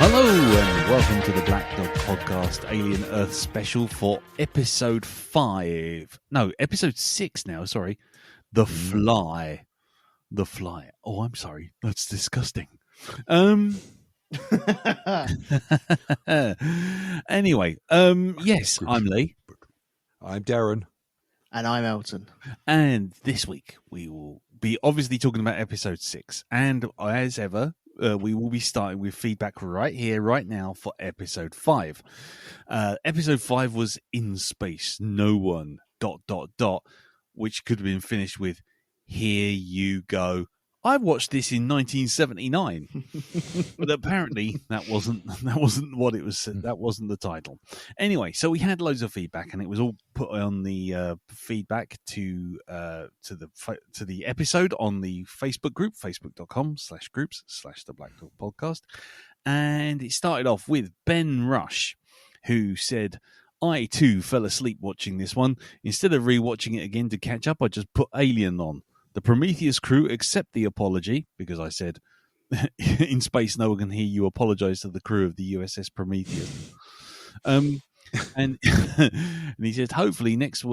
Hello and welcome to the Black Dog Podcast Alien Earth Special for episode 6 now, sorry. The Fly. The Fly. Oh, I'm sorry. That's disgusting. Anyway, yes, I'm Lee. I'm Darren. And I'm Elton. And this week we will be obviously talking about episode 6. And as ever, we will be starting with feedback right here, right now for episode 5. Episode 5 was In Space, No One, ... which could have been finished with, Here you go. I watched this in 1979, but apparently that wasn't what it was. That wasn't the title. Anyway, so we had loads of feedback, and it was all put on the feedback to the episode on the Facebook group, facebook.com/groups/the Black Dog Podcast, and it started off with Ben Rush, who said, I too fell asleep watching this one. Instead of rewatching it again to catch up, I just put Alien on. The Prometheus crew accept the apology, because I said, in space, no one can hear you apologize to the crew of the USS Prometheus. And he said, hopefully next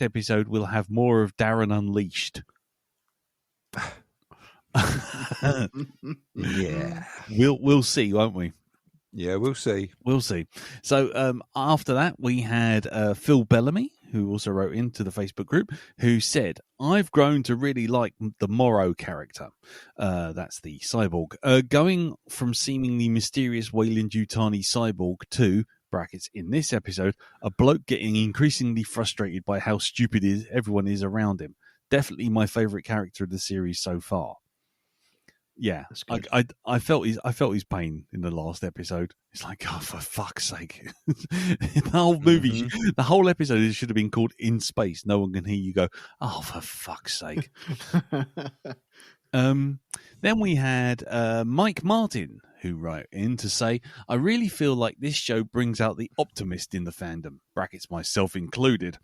episode, we'll have more of Darren Unleashed. Yeah. We'll see, won't we? Yeah, we'll see. We'll see. So after that, we had Phil Bellamy, who also wrote into the Facebook group, who said, I've grown to really like the Morrow character. That's the cyborg. Going from seemingly mysterious Weyland-Yutani cyborg to, brackets, in this episode, a bloke getting increasingly frustrated by how stupid everyone is around him. Definitely my favourite character of the series so far. Yeah, I felt his pain in the last episode. It's like, oh, for fuck's sake! The whole movie, the whole episode should have been called "In Space." No one can hear you go, oh, for fuck's sake! Then we had Mike Martin, who wrote in to say, I really feel like this show brings out the optimist in the fandom, brackets myself included.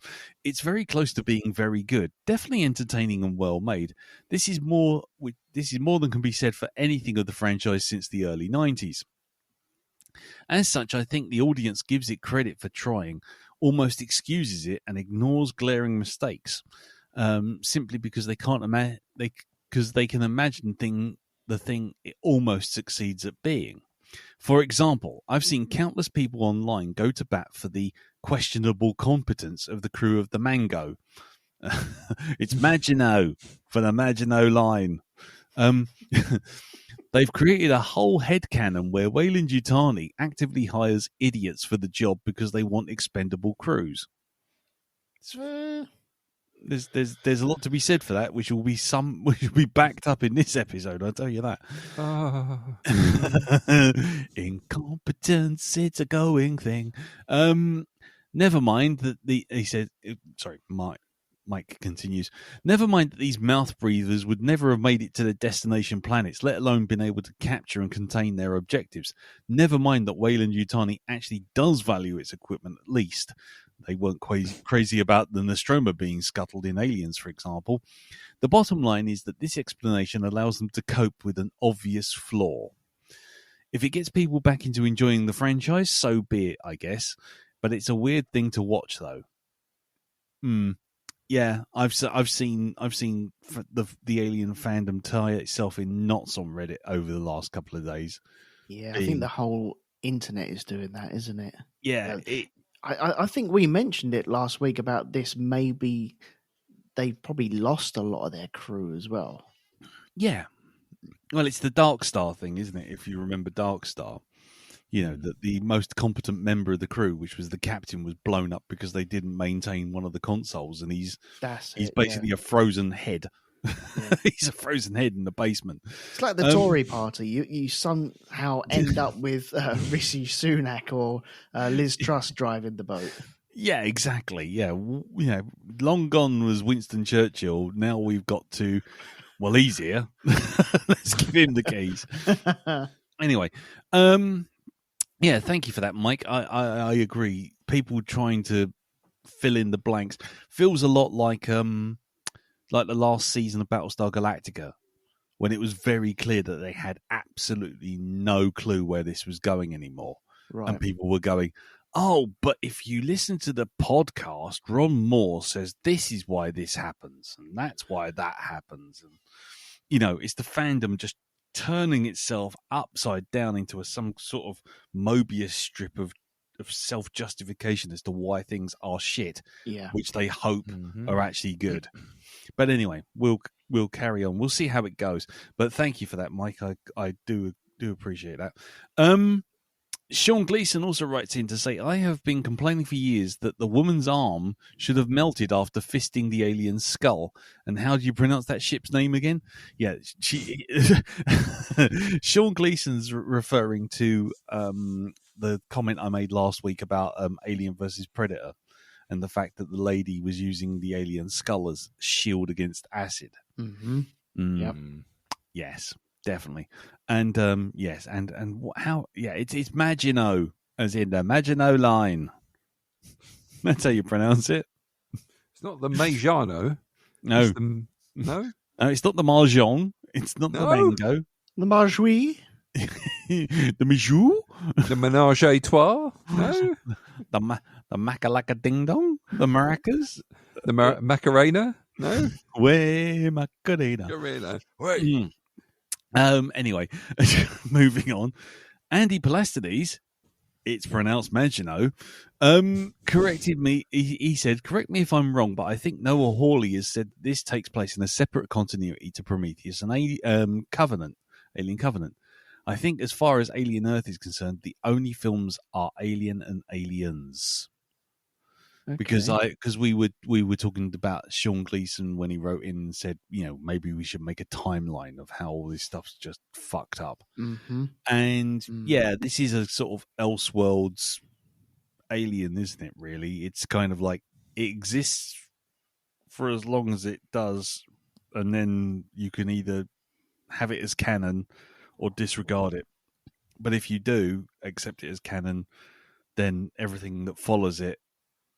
It's very close to being very good, definitely entertaining and well made. This is more than can be said for anything of the franchise since the early 90s. As such, I think the audience gives it credit for trying, almost excuses it and ignores glaring mistakes, simply because they can't because they can imagine the thing it almost succeeds at being. For example, I've seen countless people online go to bat for the questionable competence of the crew of the Mango. It's Maginot for the Maginot Line. They've created a whole headcanon where Weyland-Yutani actively hires idiots for the job because they want expendable crews. There's a lot to be said for that, which will be backed up in this episode. I'll tell you that. Incompetence, it's a going thing. Never mind that he said. Sorry, Mike continues. Never mind that these mouth breathers would never have made it to their destination planets, let alone been able to capture and contain their objectives. Never mind that Weyland-Yutani actually does value its equipment at least. They weren't crazy about the Nostromo being scuttled in Aliens, for example. The bottom line is that this explanation allows them to cope with an obvious flaw. If it gets people back into enjoying the franchise, so be it, I guess. But it's a weird thing to watch, though. Yeah, I've seen the Alien fandom tie itself in knots on Reddit over the last couple of days. Yeah, I think the whole internet is doing that, isn't it? Yeah, I think we mentioned it last week about this. Maybe they've probably lost a lot of their crew as well. Yeah. Well, it's the Dark Star thing, isn't it? If you remember Dark Star, you know, that the most competent member of the crew, which was the captain, was blown up because they didn't maintain one of the consoles, and he's basically a frozen head. Yeah. He's a frozen head in the basement. It's like the Tory party. You somehow end up with Rishi Sunak or Liz Truss driving the boat. Yeah, exactly. Yeah, long gone was Winston Churchill. Now we've got to, well, he's here. Let's give him the keys. Anyway, yeah, thank you for that, Mike. I agree. People trying to fill in the blanks feels a lot like the last season of Battlestar Galactica, when it was very clear that they had absolutely no clue where this was going anymore. Right. And people were going, oh, but if you listen to the podcast, Ron Moore says this is why this happens, and that's why that happens. And, it's the fandom just turning itself upside down into some sort of Mobius strip of self-justification as to why things are shit, which they hope are actually good. But anyway, we'll carry on. We'll see how it goes. But thank you for that, Mike. I do appreciate that. Sean Gleason also writes in to say, I have been complaining for years that the woman's arm should have melted after fisting the alien's skull. And how do you pronounce that ship's name again? Yeah, Sean Gleason's referring to the comment I made last week about Alien versus Predator and the fact that the lady was using the alien's skull as shield against acid. Mm-hmm. Yep. Yes. Definitely. And yes, and how it's Maginot, as in the Maginot Line. That's how you pronounce it. It's not the Maginot. No. No, it's not the Mahjong. It's not the Mango. The Marjorie. The Mijou. The Menage a Trois. No. The Makalaka Ding Dong. The Maracas. The Macarena. No. Way Macarena. Macarena. Wait. Anyway, moving on. Andy Palastides, it's pronounced Maginot, corrected me. He said, correct me if I'm wrong, but I think Noah Hawley has said this takes place in a separate continuity to Prometheus and Alien Covenant. I think as far as Alien Earth is concerned, the only films are Alien and Aliens. Okay. Because we were talking about Sean Gleason when he wrote in and said, maybe we should make a timeline of how all this stuff's just fucked up. Mm-hmm. And this is a sort of Elseworlds alien, isn't it? Really, it's kind of like it exists for as long as it does, and then you can either have it as canon or disregard it. But if you do accept it as canon, then everything that follows it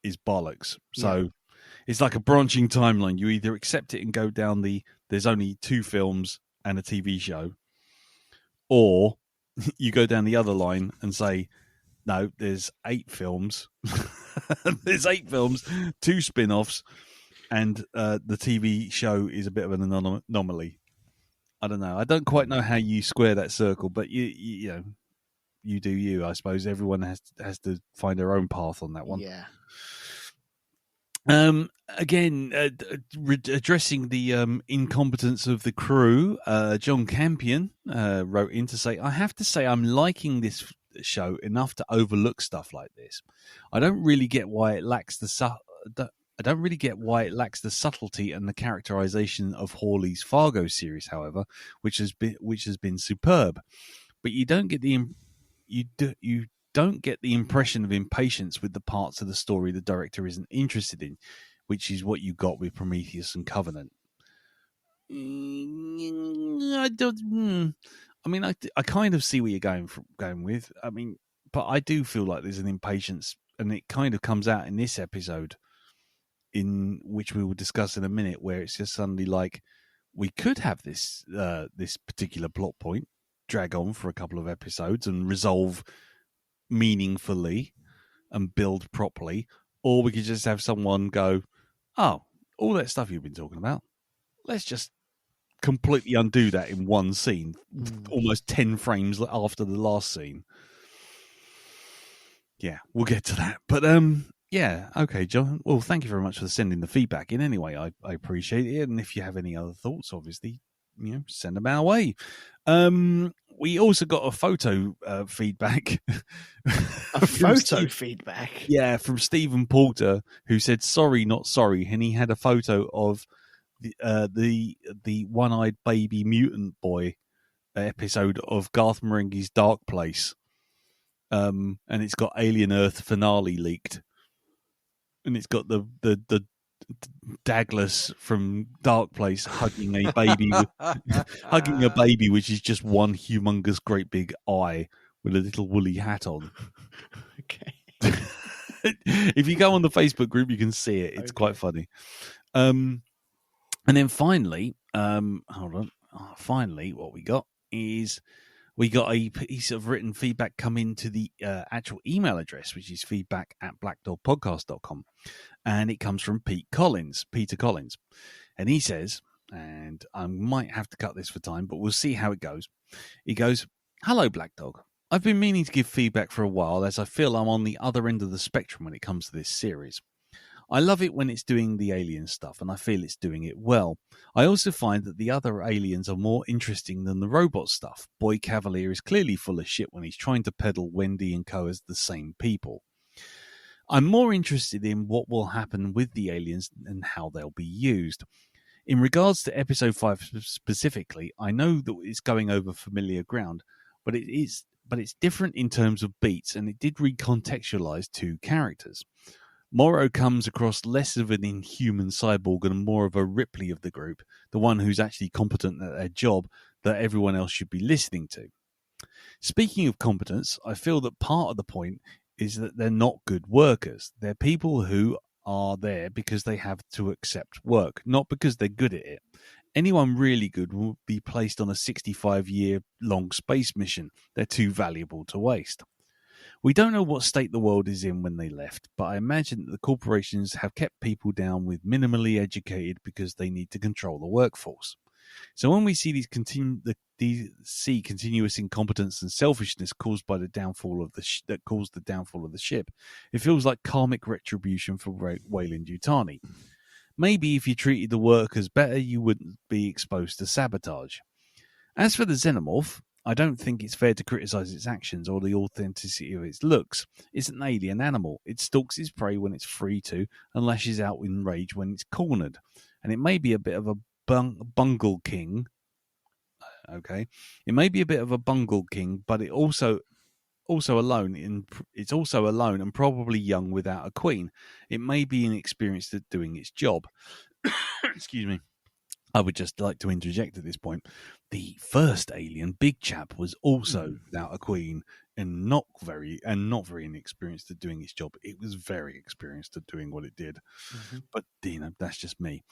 is bollocks. So it's like a branching timeline. You either accept it and go down there's only 2 films and a TV show, or you go down the other line and say, no, there's 8 films. There's 8 films, 2 spin-offs, and the TV show is a bit of an anomaly. I don't know. I don't quite know how you square that circle, but you do you. I suppose everyone has to find their own path on that one. Yeah. Again, addressing the incompetence of the crew, John Campion wrote in to say, I have to say I'm liking this show enough to overlook stuff like this. I don't really get why it lacks the subtlety and the characterization of Hawley's Fargo series, however, which has been superb. But you don't get the impression of impatience with the parts of the story the director isn't interested in, which is what you got with Prometheus and Covenant. I kind of see where you're going with. I mean, but I do feel like there's an impatience, and it kind of comes out in this episode, in which we will discuss in a minute, where it's just suddenly like we could have this particular plot point drag on for a couple of episodes and resolve meaningfully and build properly, or we could just have someone go, oh, all that stuff you've been talking about, let's just completely undo that in one scene, almost 10 frames after the last scene. Yeah, we'll get to that. But yeah, okay, John. Well, thank you very much for sending the feedback in anyway. I appreciate it. And if you have any other thoughts, obviously, send them our way. We also got a photo feedback. A photo feedback? Yeah, from Stephen Porter, who said, sorry, not sorry. And he had a photo of the one-eyed baby mutant boy episode of Garth Marenghi's Dark Place. And it's got Alien Earth finale leaked. And it's got the Douglas from Dark Place hugging a baby, which is just one humongous, great big eye with a little woolly hat on. Okay. If you go on the Facebook group, you can see it. It's quite funny. And then finally, hold on, finally, what we got is we got a piece of written feedback come into the actual email address, which is feedback@blackdogpodcast.com. And it comes from Peter Collins. And he says, and I might have to cut this for time, but we'll see how it goes. He goes, "Hello, Black Dog. I've been meaning to give feedback for a while, as I feel I'm on the other end of the spectrum when it comes to this series. I love it when it's doing the alien stuff, and I feel it's doing it well. I also find that the other aliens are more interesting than the robot stuff. Boy Cavalier is clearly full of shit when he's trying to peddle Wendy and Co. as the same people. I'm more interested in what will happen with the aliens and how they'll be used. In regards to episode 5 specifically, I know that it's going over familiar ground, but it's different in terms of beats, and it did recontextualize 2 characters. Morrow comes across less of an inhuman cyborg and more of a Ripley of the group, the one who's actually competent at their job that everyone else should be listening to. Speaking of competence, I feel that part of the point is that they're not good workers. They're people who are there because they have to accept work, not because they're good at it. Anyone really good will be placed on a 65-year-long space mission. They're too valuable to waste. We don't know what state the world is in when they left, but I imagine that the corporations have kept people down with minimally educated because they need to control the workforce. So when we see continuous incompetence and selfishness caused by the downfall of that caused the downfall of the ship, it feels like karmic retribution for Weyland-Yutani. Maybe if you treated the workers better, you wouldn't be exposed to sabotage. As for the xenomorph, I don't think it's fair to criticize its actions or the authenticity of its looks. It's an alien animal. It stalks its prey when it's free to and lashes out in rage when it's cornered. And it may be a bit of a bungle king. Okay, it may be a bit of a bungle king, but it's also alone and probably young without a queen. It may be inexperienced at doing its job. Excuse me. I would just like to interject at this point. The first alien, Big Chap, was also without a queen and not very inexperienced at doing its job. It was very experienced at doing what it did. Mm-hmm. But, that's just me.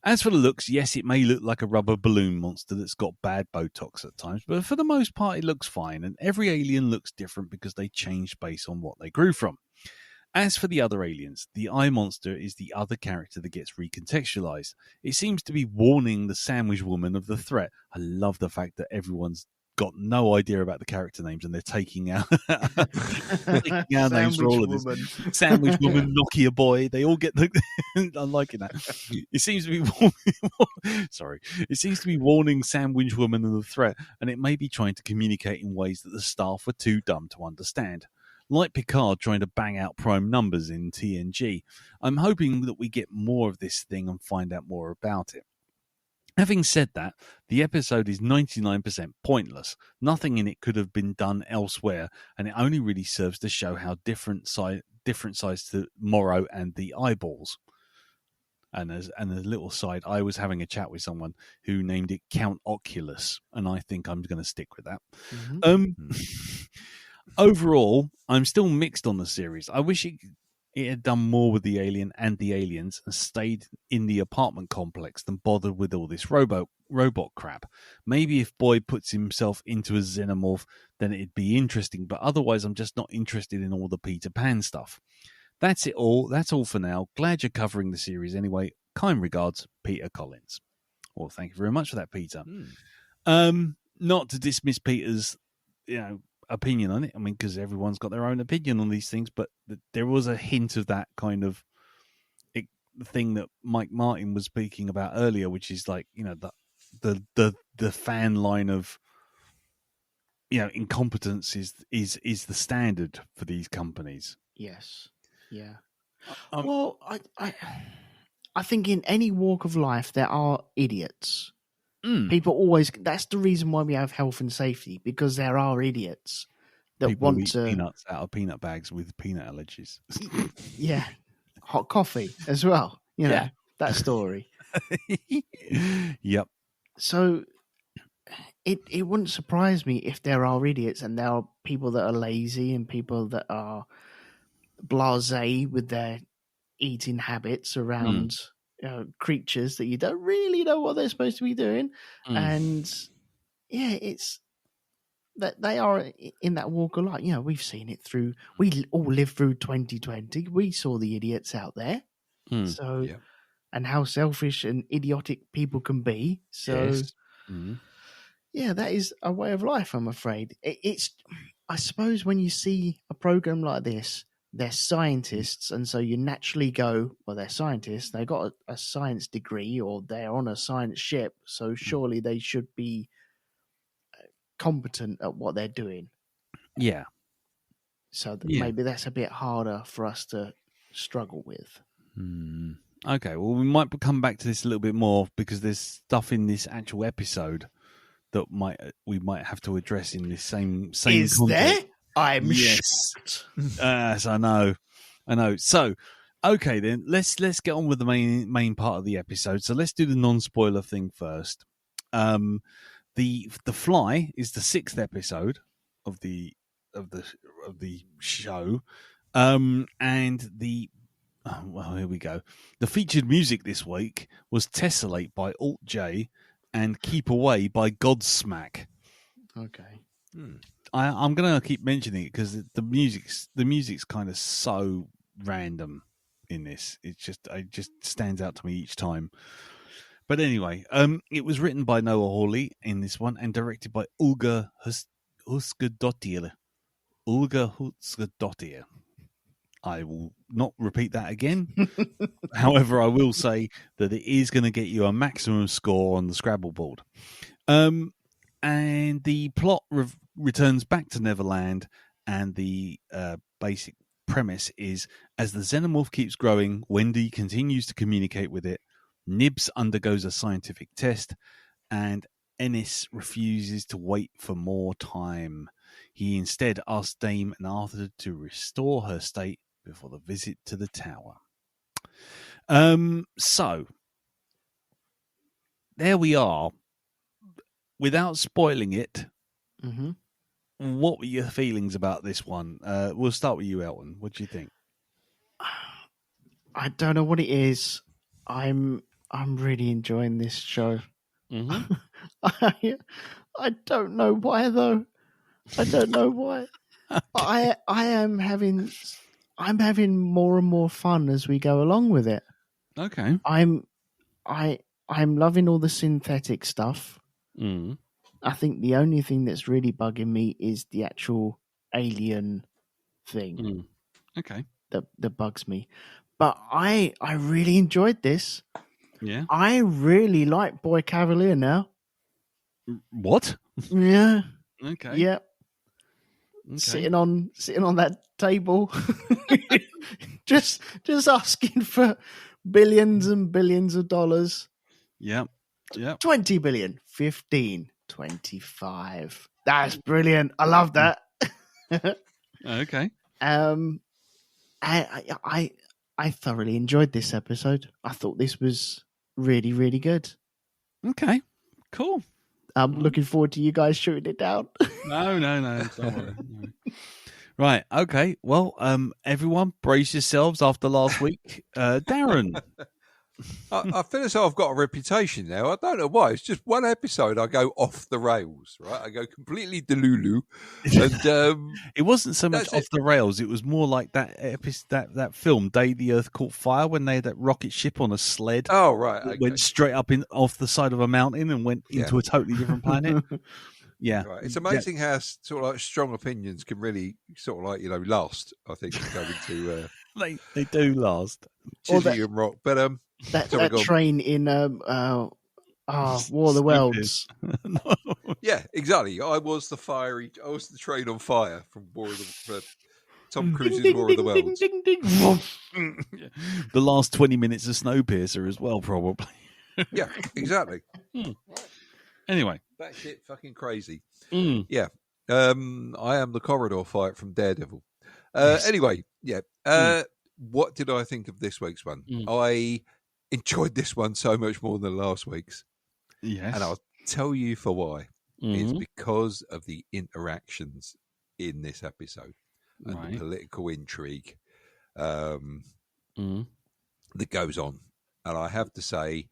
As for the looks, yes, it may look like a rubber balloon monster that's got bad Botox at times, but for the most part, it looks fine, and every alien looks different because they changed based on what they grew from. As for the other aliens, the eye monster is the other character that gets recontextualized. It seems to be warning the sandwich woman of the threat. I love the fact that everyone's got no idea about the character names and they're taking out names for all of this. Sandwich woman, Nokia boy, they all get the I'm liking that. It seems to be it seems to be warning sandwich woman of the threat, and it may be trying to communicate in ways that the staff were too dumb to understand. Like Picard trying to bang out prime numbers in TNG, I'm hoping that we get more of this thing and find out more about it. Having said that, the episode is 99% pointless. Nothing in it could have been done elsewhere, and it only really serves to show how different size to Morrow and the eyeballs. And as a little side, I was having a chat with someone who named it Count Oculus, and I think I'm going to stick with that. Mm-hmm. Overall, I'm still mixed on the series. I wish it had done more with the alien and the aliens and stayed in the apartment complex than bothered with all this robot crap. Maybe if Boyd puts himself into a xenomorph, then it'd be interesting, but otherwise I'm just not interested in all the Peter Pan stuff. That's it all. That's all for now. Glad you're covering the series anyway. Kind regards, Peter Collins. Well, thank you very much for that, Peter. Not to dismiss Peter's, opinion on it. I mean, because everyone's got their own opinion on these things, but there was a hint of that kind of thing that Mike Martin was speaking about earlier, which is like, the fan line of, incompetence is the standard for these companies. Yes. Yeah. Well, I think in any walk of life there are idiots. People always. That's the reason why we have health and safety, because there are idiots that people want eat to peanuts out of peanut bags with peanut allergies. Yeah, hot coffee as well. That story. Yep. So it wouldn't surprise me if there are idiots and there are people that are lazy and people that are blasé with their eating habits around creatures that you don't really know what they're supposed to be doing, and it's that they are in that walk of life. We've seen it through. We all lived through 2020. We saw the idiots out there. So, and how selfish and idiotic people can be. So, that is a way of life. I'm afraid it's. I suppose when you see a program like this, they're scientists, and so you naturally go, well, they're scientists. They got a science degree, or they're on a science ship, so surely they should be competent at what they're doing. Yeah. So maybe that's a bit harder for us to struggle with. Okay, well, we might come back to this a little bit more because there's stuff in this actual episode that we might have to address in this same Is context. there? I'm shocked. Yes, I know. So, okay, then let's get on with the main part of the episode. So let's do the non-spoiler thing first. The Fly is the 6th episode of the show, and here we go. The featured music this week was "Tessellate" by Alt J and "Keep Away" by Godsmack. Okay. I'm gonna keep mentioning it because the music's kind of so random in this. It just stands out to me each time. But anyway, it was written by Noah Hawley in this one and directed by Ulga Husgadottir. I will not repeat that again. However, I will say that it is going to get you a maximum score on the Scrabble board. And the plot returns back to Neverland, and the basic premise is, as the xenomorph keeps growing, Wendy continues to communicate with it. Nibs undergoes a scientific test, and Ennis refuses to wait for more time. He instead asks Dame and Arthur to restore her state before the visit to the tower. So, there we are. Without spoiling it, what were your feelings about this one? We'll start with you, Elton. What do you think? I don't know what it is. I'm really enjoying this show. I don't know why though. I don't know why. Okay. I'm having more and more fun as we go along with it. Okay. I'm loving all the synthetic stuff. I think the only thing that's really bugging me is the actual alien thing. Okay. That bugs me. But I really enjoyed this. Yeah. I really like Boy Cavalier now. What? Yeah. Okay. Yeah. Okay. Sitting on that table, just asking for billions and billions of dollars. Yeah. Yeah. 20 billion, 15, 25. That's brilliant. I love that. Okay. I thoroughly enjoyed this episode. I thought this was really, really good. Okay. Cool. I'm looking forward to you guys shooting it down. No. Don't worry. No. Right. Okay. Well, everyone, brace yourselves after last week. Darren. I feel as though I've got a reputation now. I don't know why. It's just one episode I go off the rails, right? I go completely delulu. And it wasn't so much off the rails. It was more like that that film, Day the Earth Caught Fire, when they had that rocket ship on a sled. Oh, right. Okay. Went straight up off the side of a mountain and went into a totally different planet. Yeah. Right. It's amazing how sort of like strong opinions can really sort of like, last, I think, going to... they do last. Chizzy and rock. But... That train in War of the Worlds. Yeah, exactly. I was the train on fire from Tom Cruise's War of the Worlds. Ding, ding, ding. The last 20 minutes of Snowpiercer as well, probably. Yeah, exactly. Anyway, that shit fucking crazy. Yeah. I am the corridor fight from Daredevil. Yes. Anyway, yeah. What did I think of this week's one? I enjoyed this one so much more than last week's. Yes. And I'll tell you for why. It's because of the interactions in this episode and the political intrigue that goes on. And I have to say,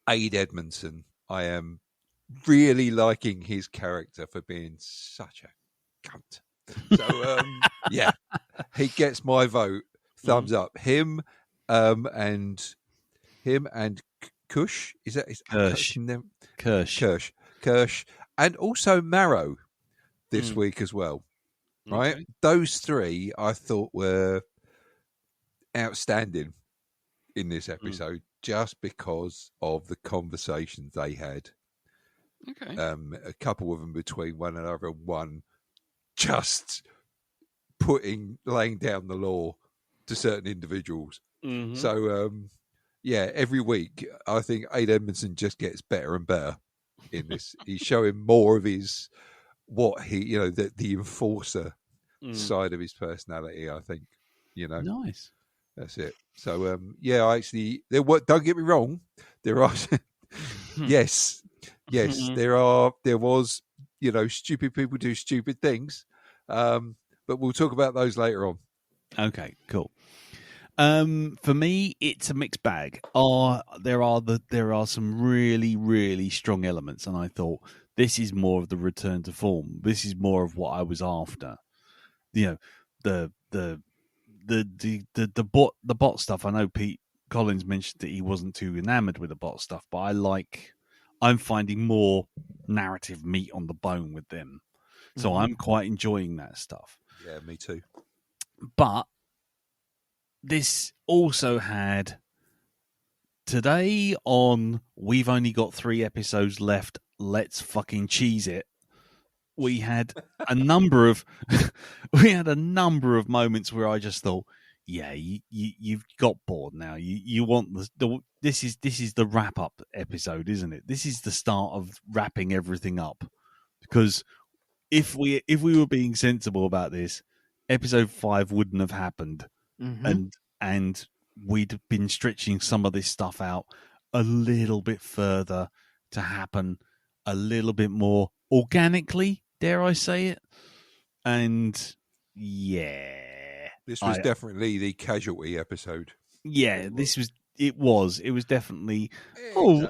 Ade Edmondson, I am really liking his character for being such a cunt. So, yeah, he gets my vote. Thumbs up. Him and Kush. Is that Kirsch, and also Marrow this week as well. Right, okay. Those three I thought were outstanding in this episode just because of the conversations they had. Okay, a couple of them between one another, one just laying down the law to certain individuals. Mm-hmm. So, yeah, every week I think Ade Edmondson just gets better and better in this. He's showing more of his the enforcer side of his personality. I think nice. That's it. So, yeah, actually, don't get me wrong. There are, yes, there was, stupid people do stupid things. But we'll talk about those later on. Okay, cool. For me, it's a mixed bag. There are some really, really strong elements, and I thought this is more of the return to form. This is more of what I was after. The bot stuff. I know Pete Collins mentioned that he wasn't too enamored with the bot stuff, but I'm finding more narrative meat on the bone with them. So I'm quite enjoying that stuff. Yeah, me too. But this also had today on We've Only Got 3 episodes left, let's fucking cheese it. We had a number of moments where I just thought, yeah, you've got bored now. You want this is the wrap up episode, isn't it? This is the start of wrapping everything up, because if we were being sensible about this, episode 5 wouldn't have happened, and we'd been stretching some of this stuff out a little bit further to happen a little bit more organically, dare I say it? And yeah, this was definitely the casualty episode. Yeah, it was definitely. Oh,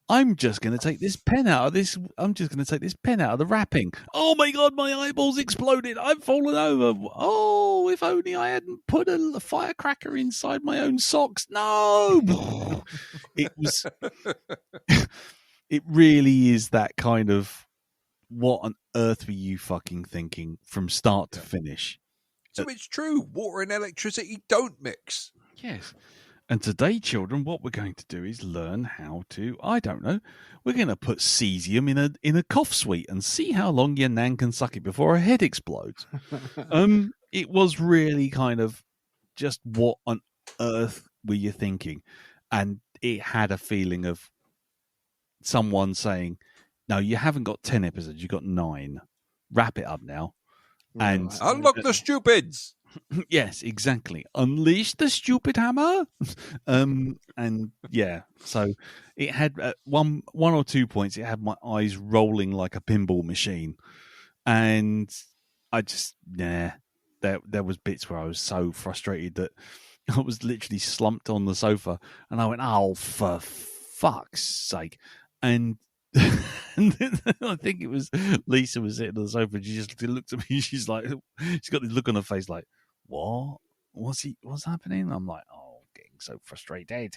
I'm just going to take this pen out of this. I'm just going to take this pen out of the wrapping. Oh my God, my eyeballs exploded. I've fallen over. Oh, if only I hadn't put a firecracker inside my own socks. No, it was. It really is that kind of, what on earth were you fucking thinking from start to finish? So it's true. Water and electricity don't mix. Yes. And today, children, what we're going to do is learn how to, I don't know, we're going to put cesium in a cough sweet and see how long your nan can suck it before her head explodes. It was really kind of just, what on earth were you thinking? And it had a feeling of someone saying, no, you haven't got 10 episodes, you've got 9. Wrap it up now. And unlock the stupids. Yes, exactly. Unleash the stupid hammer. And yeah, so it had one or 2 points. It had my eyes rolling like a pinball machine, and I just there was bits where I was so frustrated that I was literally slumped on the sofa, and I went, "Oh, for fuck's sake!" And I think it was Lisa was sitting on the sofa, and she just looked at me. She's got this look on her face like, what? What's happening? I'm like, oh, getting so frustrated.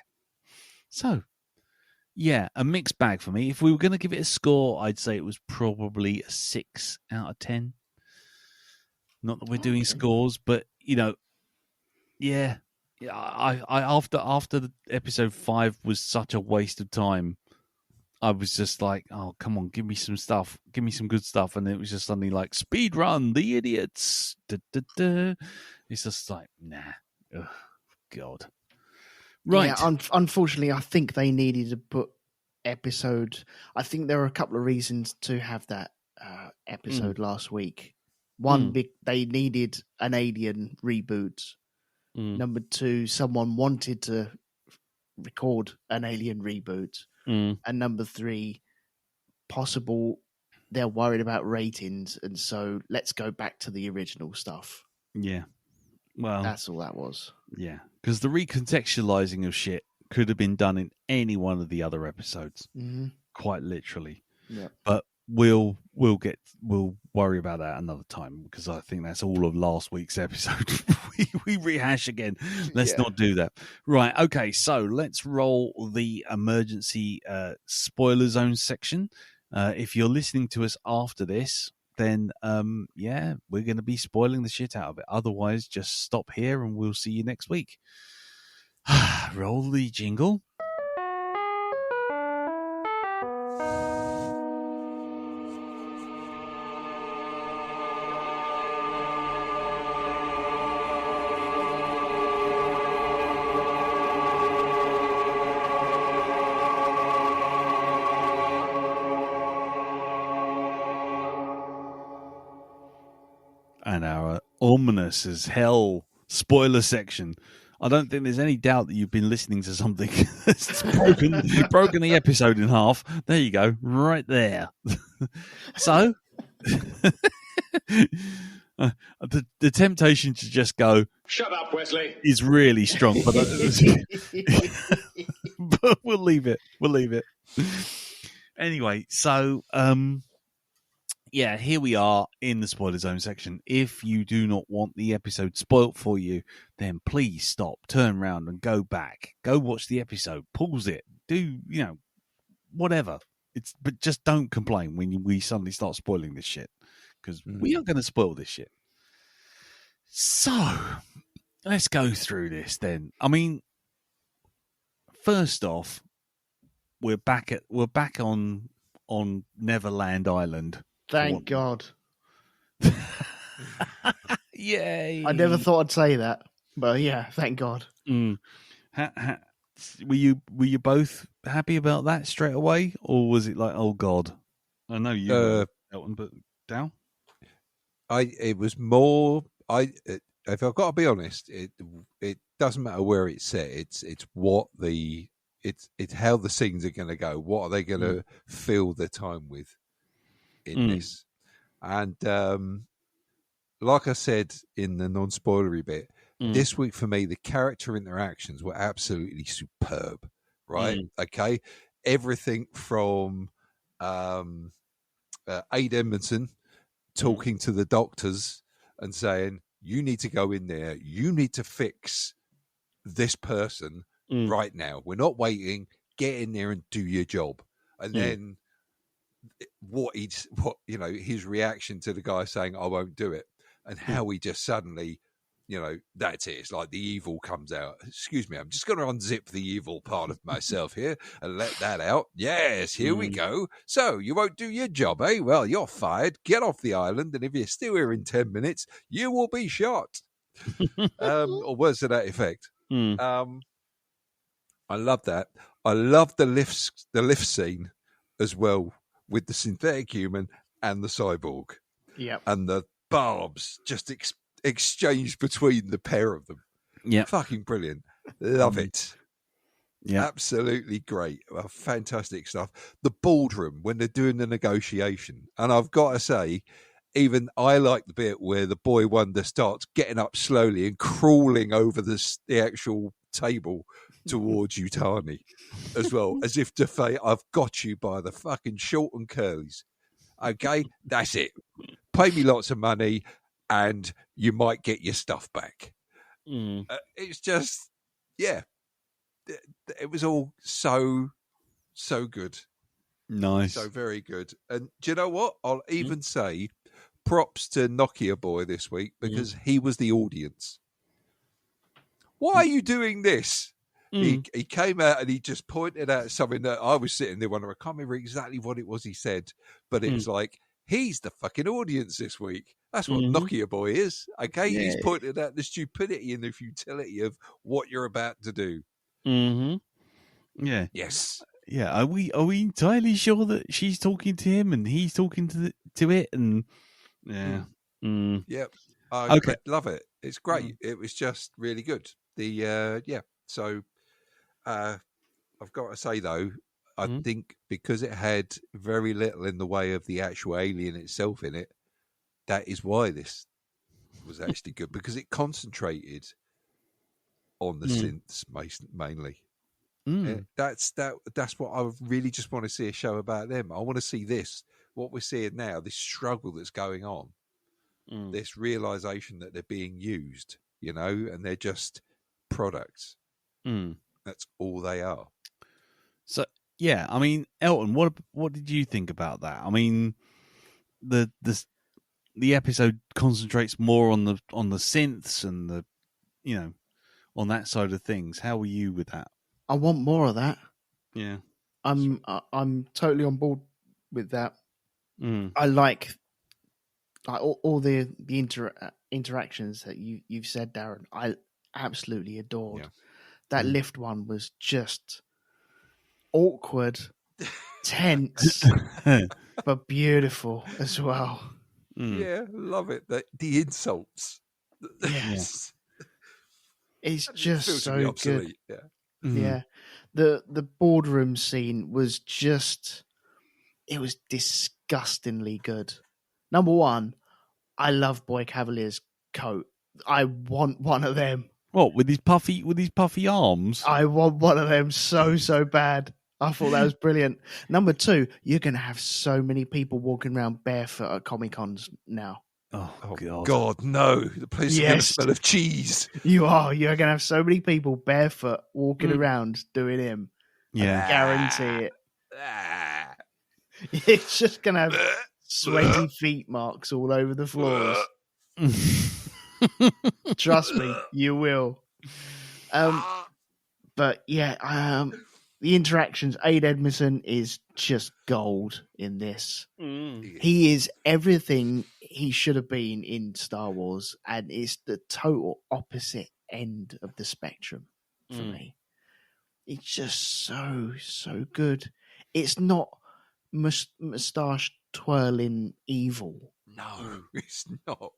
So, yeah, a mixed bag for me. If we were going to give it a score, I'd say it was probably a 6 out of 10. Not that we're doing scores, but yeah. I after the episode 5 was such a waste of time. I was just like, oh, come on, give me some stuff. Give me some good stuff. And it was just suddenly like, speed run, the idiots. Da, da, da. It's just like, nah. Ugh, God. Right. Yeah, unfortunately, I think they needed to put episode. I think there were a couple of reasons to have that episode last week. One, they needed an Alien reboot. Number 2, someone wanted to record an Alien reboot. And number 3, possible they're worried about ratings, and so let's go back to the original stuff. Yeah. Well, that's all that was. Yeah, because the recontextualizing of shit could have been done in any one of the other episodes, quite literally. Yeah. But we'll worry about that another time, because I think that's all of last week's episode. we rehash again. Let's not do that. Right. Okay. So let's roll the emergency spoiler zone section. If you're listening to us after this, then we're going to be spoiling the shit out of it. Otherwise, just stop here and we'll see you next week. Roll the jingle. And our ominous as hell spoiler section. I don't think there's any doubt that you've been listening to something that's broken the episode in half. There you go, right there. So, the temptation to just go, "Shut up, Wesley," is really strong, but but we'll leave it. Anyway, so here we are in the spoiler zone section. If you do not want the episode spoilt for you, then please stop, turn around and go back. Go watch the episode, pause it, do, whatever. But just don't complain when we suddenly start spoiling this shit, because we are going to spoil this shit. So, let's go through this then. I mean, first off, we're back on Neverland Island. Thank God. Yay. I never thought I'd say that, but yeah, thank God. Were you both happy about that straight away, or was it like, oh God? I know you were, Elton, but Dal? It was more. If I've got to be honest, it doesn't matter where it's set. It's how the scenes are going to go. What are they going to fill the time with in this? And like I said in the non-spoilery bit, this week for me, the character interactions were absolutely superb. Right? Okay, everything from Aid Edmondson talking to the doctors and saying, "You need to go in there. You need to fix this person right now. We're not waiting. Get in there and do your job." And then his reaction to the guy saying, "I won't do it," and how he just suddenly, that's it. It's like the evil comes out. Excuse me, I'm just going to unzip the evil part of myself here and let that out. Yes, here we go. So you won't do your job, eh? Well, you're fired. Get off the island, and if you're still here in 10 minutes, you will be shot. Or words to that effect. I love that. I love the lift scene as well, with the synthetic human and the cyborg. Yeah. And the barbs just exchanged between the pair of them. Yeah. Fucking brilliant. Love it. Yeah. Absolutely great. Fantastic stuff. The boardroom when they're doing the negotiation. And I've got to say, even I like the bit where the boy wonder starts getting up slowly and crawling over the actual table towards Utani as well, as if to say, "I've got you by the fucking short and curlies. Okay, that's it. Pay me lots of money and you might get your stuff back." It's just, it was all so good. Nice. So very good. And do you know what? I'll even say props to Nokia Boy this week, because he was the audience. Why are you doing this? He came out and he just pointed out something that I was sitting there wondering. I can't remember exactly what it was he said, but it was like, he's the fucking audience this week. That's what Nokia Boy is. Okay, he's pointed out the stupidity and the futility of what you're about to do. Yeah. Yes. Yeah. Are we entirely sure that she's talking to him and he's talking to it? And yeah. Yep. Okay. Love it. It's great. It was just really good. So I've got to say though, I think because it had very little in the way of the actual alien itself in it, that is why this was actually good, because it concentrated on the synths mainly. That's what I really just want to see a show about them. I want to see what we're seeing now, this struggle that's going on, this realization that they're being used, and they're just products. That's all they are. So yeah, I mean, Elton, what did you think about that? I mean, the episode concentrates more on the synths and the on that side of things. How were you with that? I want more of that. Yeah, I'm totally on board with that. I like all the interactions that you've said, Darren. I absolutely adored. Yeah. That lift one was just awkward, tense, but beautiful as well. Yeah, love it. The insults. Yes. It's just so good. Yeah. Yeah. The boardroom scene was it was disgustingly good. Number one, I love Boy Cavalier's coat. I want one of them. What, with his puffy arms? I want one of them so bad. I thought that was brilliant. Number two, you're going to have so many people walking around barefoot at Comic-Cons now. Oh God, no. The place is going to smell of cheese. You are. You're going to have so many people barefoot walking around doing him. Yeah. I guarantee it. It's just going to have sweaty feet marks all over the floors. Trust me, you will. But yeah, the interactions, Aid Edmondson is just gold in this. He is everything he should have been in Star Wars, and it's the total opposite end of the spectrum for me. It's just so good. It's not moustache twirling evil. No, it's not.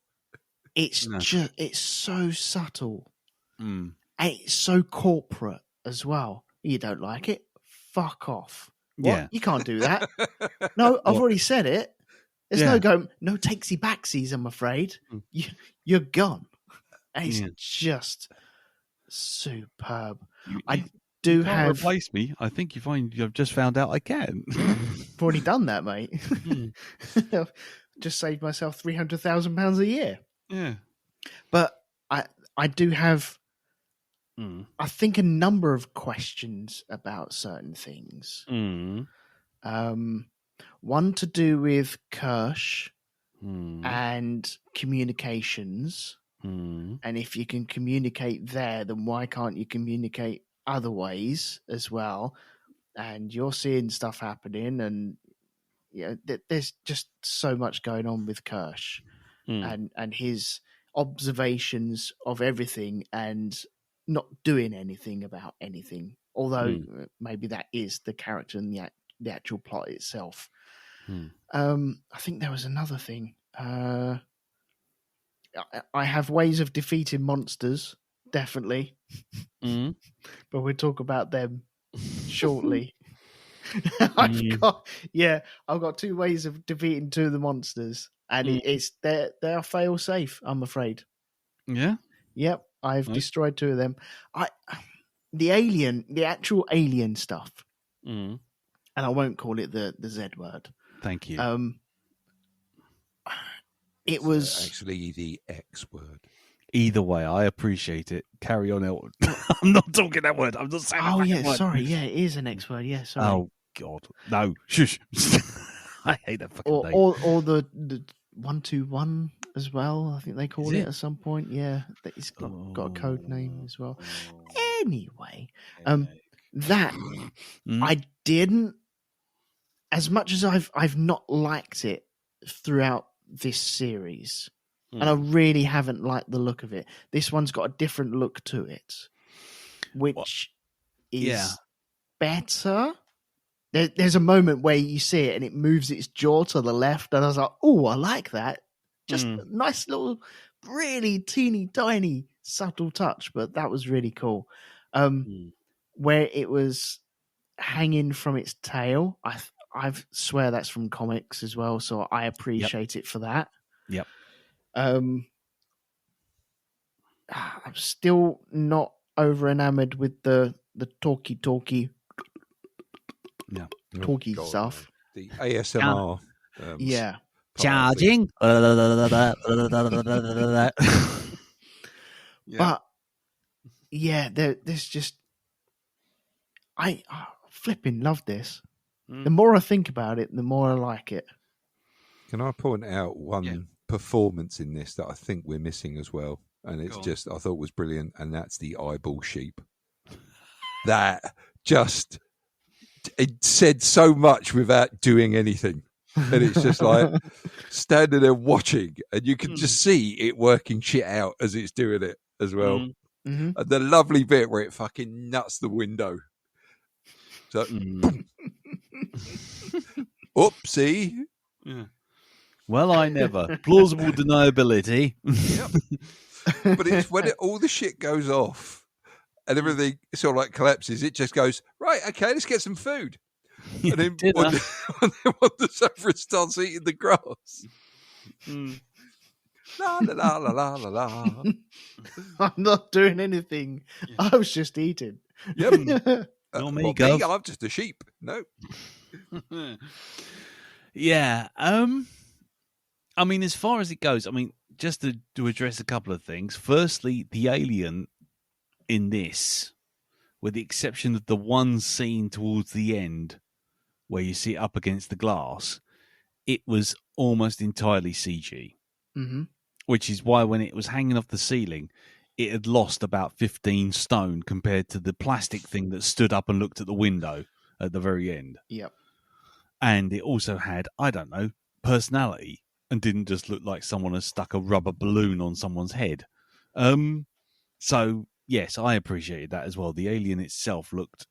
It's just, it's so subtle. And it's so corporate as well. You don't like it? Fuck off. What? Yeah. You can't do that. No, I've already said it. There's no takesy backsies, I'm afraid. You're gone. And it's just superb. I do have... replace me. I think you've just found out I can. I've already done that, mate. Just saved myself £300,000 a year. Yeah. But I do have, I think, a number of questions about certain things. One to do with Kirsch and communications. And if you can communicate there, then why can't you communicate other ways as well? And you're seeing stuff happening, and there's just so much going on with Kirsch and his observations of everything and not doing anything about anything. Although maybe that is the character and the actual plot itself. I think there was another thing. I have ways of defeating monsters, definitely. But we'll talk about them shortly. I've got two ways of defeating two of the monsters, and they're fail safe, I'm afraid. Yeah. Yep, I've destroyed two of them. The actual alien stuff, and I won't call it the Z word. Thank you. It was actually the X word. Either way, I appreciate it. Carry on, Elton. I'm not talking that word. I'm not saying. Oh yeah, sorry. Yeah, it is an X word. Yeah, sorry. Oh God, no, shush. I hate that fucking name. Or the 121 as well. I think they call it at some point. Yeah, it's got a code name as well. Anyway, that I didn't. As much as I've not liked it throughout this series, and I really haven't liked the look of it. This one's got a different look to it, which is better. There's a moment where you see it and it moves its jaw to the left, and I was like, "Oh, I like that." Just a nice little, really teeny tiny, subtle touch, but that was really cool. Where it was hanging from its tail, I swear that's from comics as well, so I appreciate it for that. Yep. I'm still not over enamored with the the talky stuff. The ASMR. Yeah. Charging. But yeah, there's just I flipping love this. The more I think about it, the more I like it. Can I point out one performance in this that I think we're missing as well? And it's just, I thought was brilliant, and that's the eyeball sheep. That just, it said so much without doing anything. And it's just like standing there watching, and you can just see it working shit out as it's doing it as well. Mm-hmm. And the lovely bit where it fucking nuts the window. So, oopsie. Yeah. Well, I never. Plausible deniability. Yep. But it's when all the shit goes off and everything sort of like collapses, it just goes, right, okay, let's get some food. And then wanders over and starts eating the grass. La, la, la, la, la, la, la. I'm not doing anything. I was just eating. Yep. Not me, me, I'm just a sheep. No. Yeah. I mean, as far as it goes, I mean, just to address a couple of things. Firstly, the alien in this, with the exception of the one scene towards the end where you see it up against the glass, it was almost entirely CG. Mm-hmm. Which is why when it was hanging off the ceiling, it had lost about 15 stone compared to the plastic thing that stood up and looked at the window at the very end. Yep. And it also had, I don't know, personality and didn't just look like someone has stuck a rubber balloon on someone's head. So, yes, I appreciated that as well. The alien itself looked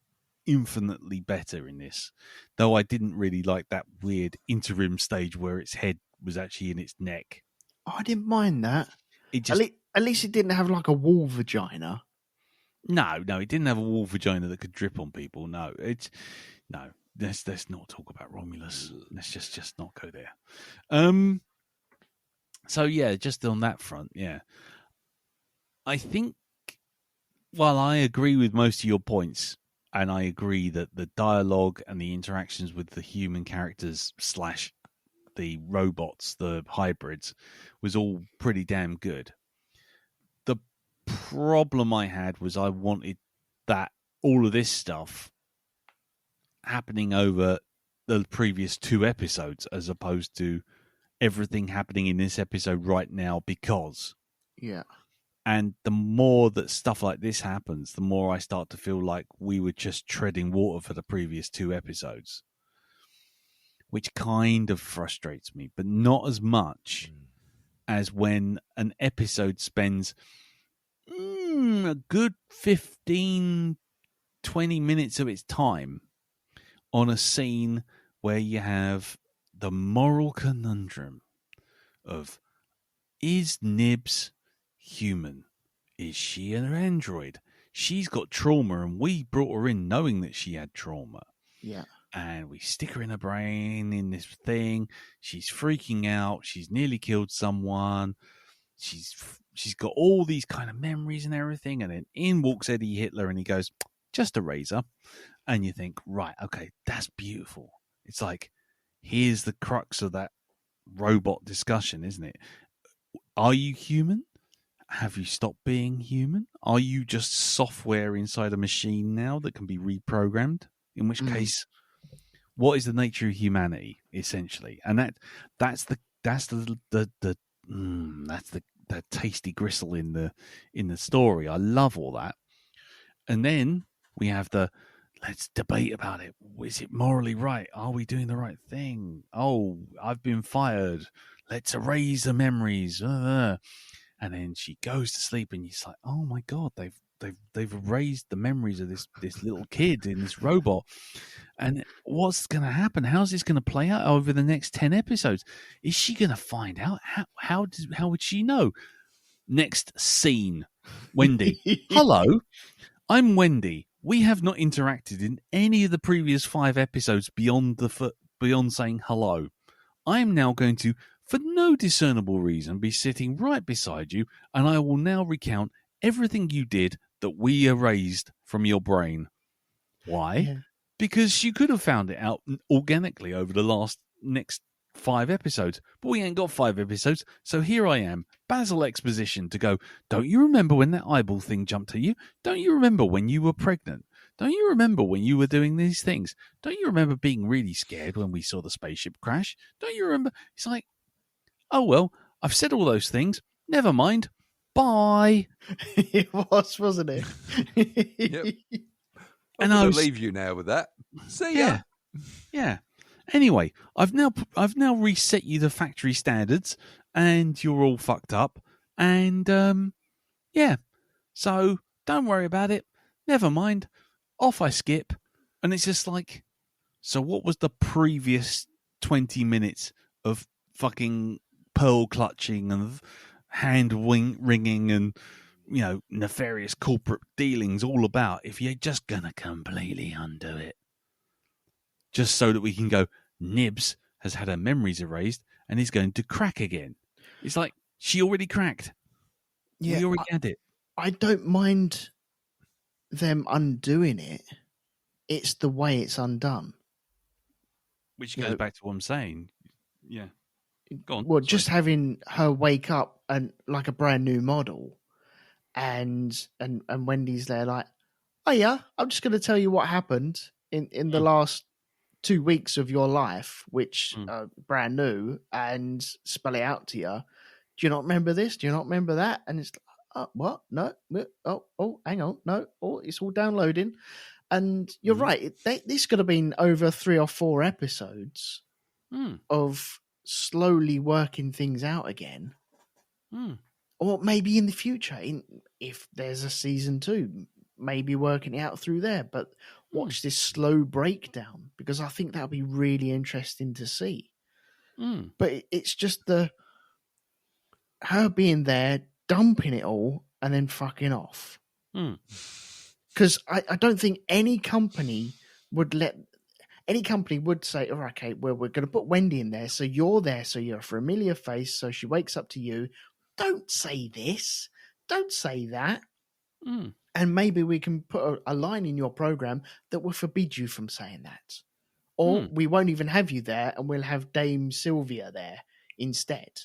infinitely better in this, though I didn't really like that weird interim stage where its head was actually in its neck. I didn't mind that. It just, at least it didn't have like a wall vagina. No, it didn't have a wall vagina that could drip on people. No, let's not talk about Romulus. Let's just not go there. So yeah, just on that front, yeah. I think while I agree with most of your points, and I agree that the dialogue and the interactions with the human characters / the robots, the hybrids, was all pretty damn good. The problem I had was I wanted that all of this stuff happening over the previous 2 episodes as opposed to everything happening in this episode right now because. Yeah. And the more that stuff like this happens, the more I start to feel like we were just treading water for the previous 2 episodes. Which kind of frustrates me, but not as much as when an episode spends a good 15, 20 minutes of its time on a scene where you have the moral conundrum of, is Nibs human? Is she an android? She's got trauma and we brought her in knowing that she had trauma. Yeah. And we stick her in her brain in this thing. She's freaking out. She's nearly killed someone. She's got all these kind of memories and everything. And then in walks Eddie Hitler and he goes, just a razor. And you think, right, okay, that's beautiful. It's like, here's the crux of that robot discussion, isn't it? Are you human? Have you stopped being human? Are you just software inside a machine now that can be reprogrammed? In which case, what is the nature of humanity, essentially? And that's the tasty gristle in the story. I love all that. And then we have let's debate about it. Is it morally right? Are we doing the right thing? Oh, I've been fired. Let's erase the memories. And then she goes to sleep, and you're like, oh my god, they've erased the memories of this little kid in this robot. And what's going to happen? How's this going to play out over the next 10 episodes? Is she going to find out? How would she know? Next scene, Wendy. Hello, I'm Wendy. We have not interacted in any of the previous 5 episodes beyond saying hello. I am now going to, for no discernible reason, be sitting right beside you, and I will now recount everything you did that we erased from your brain. Why? Yeah. Because you could have found it out organically over the next 5 episodes, but we ain't got 5 episodes, so here I am, Basil exposition to go, don't you remember when that eyeball thing jumped at you? Don't you remember when you were pregnant? Don't you remember when you were doing these things? Don't you remember being really scared when we saw the spaceship crash? Don't you remember? It's like, oh well, I've said all those things, never mind, bye. It was, wasn't it? Yep. I'm going to leave you now with that. See ya. Yeah. Anyway, I've now reset you the factory standards, and you're all fucked up. And yeah, so don't worry about it. Never mind. Off I skip, and it's just like, so what was the previous 20 minutes of fucking pearl clutching and hand wringing and nefarious corporate dealings all about if you're just gonna completely undo it? Just so that we can go, Nibs has had her memories erased and is going to crack again. It's like, she already cracked. Yeah, we already had it. I don't mind them undoing it. It's the way it's undone. Which goes back to what I'm saying. Yeah. Go on. Well, just having her wake up and like a brand new model, and Wendy's there like, oh yeah, I'm just going to tell you what happened in the last 2 weeks of your life, which are brand new, and spell it out to you. Do you not remember this? Do you not remember that? And it's like, what? No. Oh, hang on. No. Oh, it's all downloading. And you're right. This could have been over 3 or 4 episodes of slowly working things out again. Or maybe in the future, if there's a season 2, maybe working it out through there. But watch this slow breakdown, because I think that'll be really interesting to see. But it's just her being there, dumping it all, and then fucking off. Because I don't think any company would say, oh, okay, well, we're going to put Wendy in there, so you're a familiar face, so she wakes up to you. Don't say this. Don't say that. And maybe we can put a line in your program that will forbid you from saying that. Or we won't even have you there, and we'll have Dame Sylvia there instead.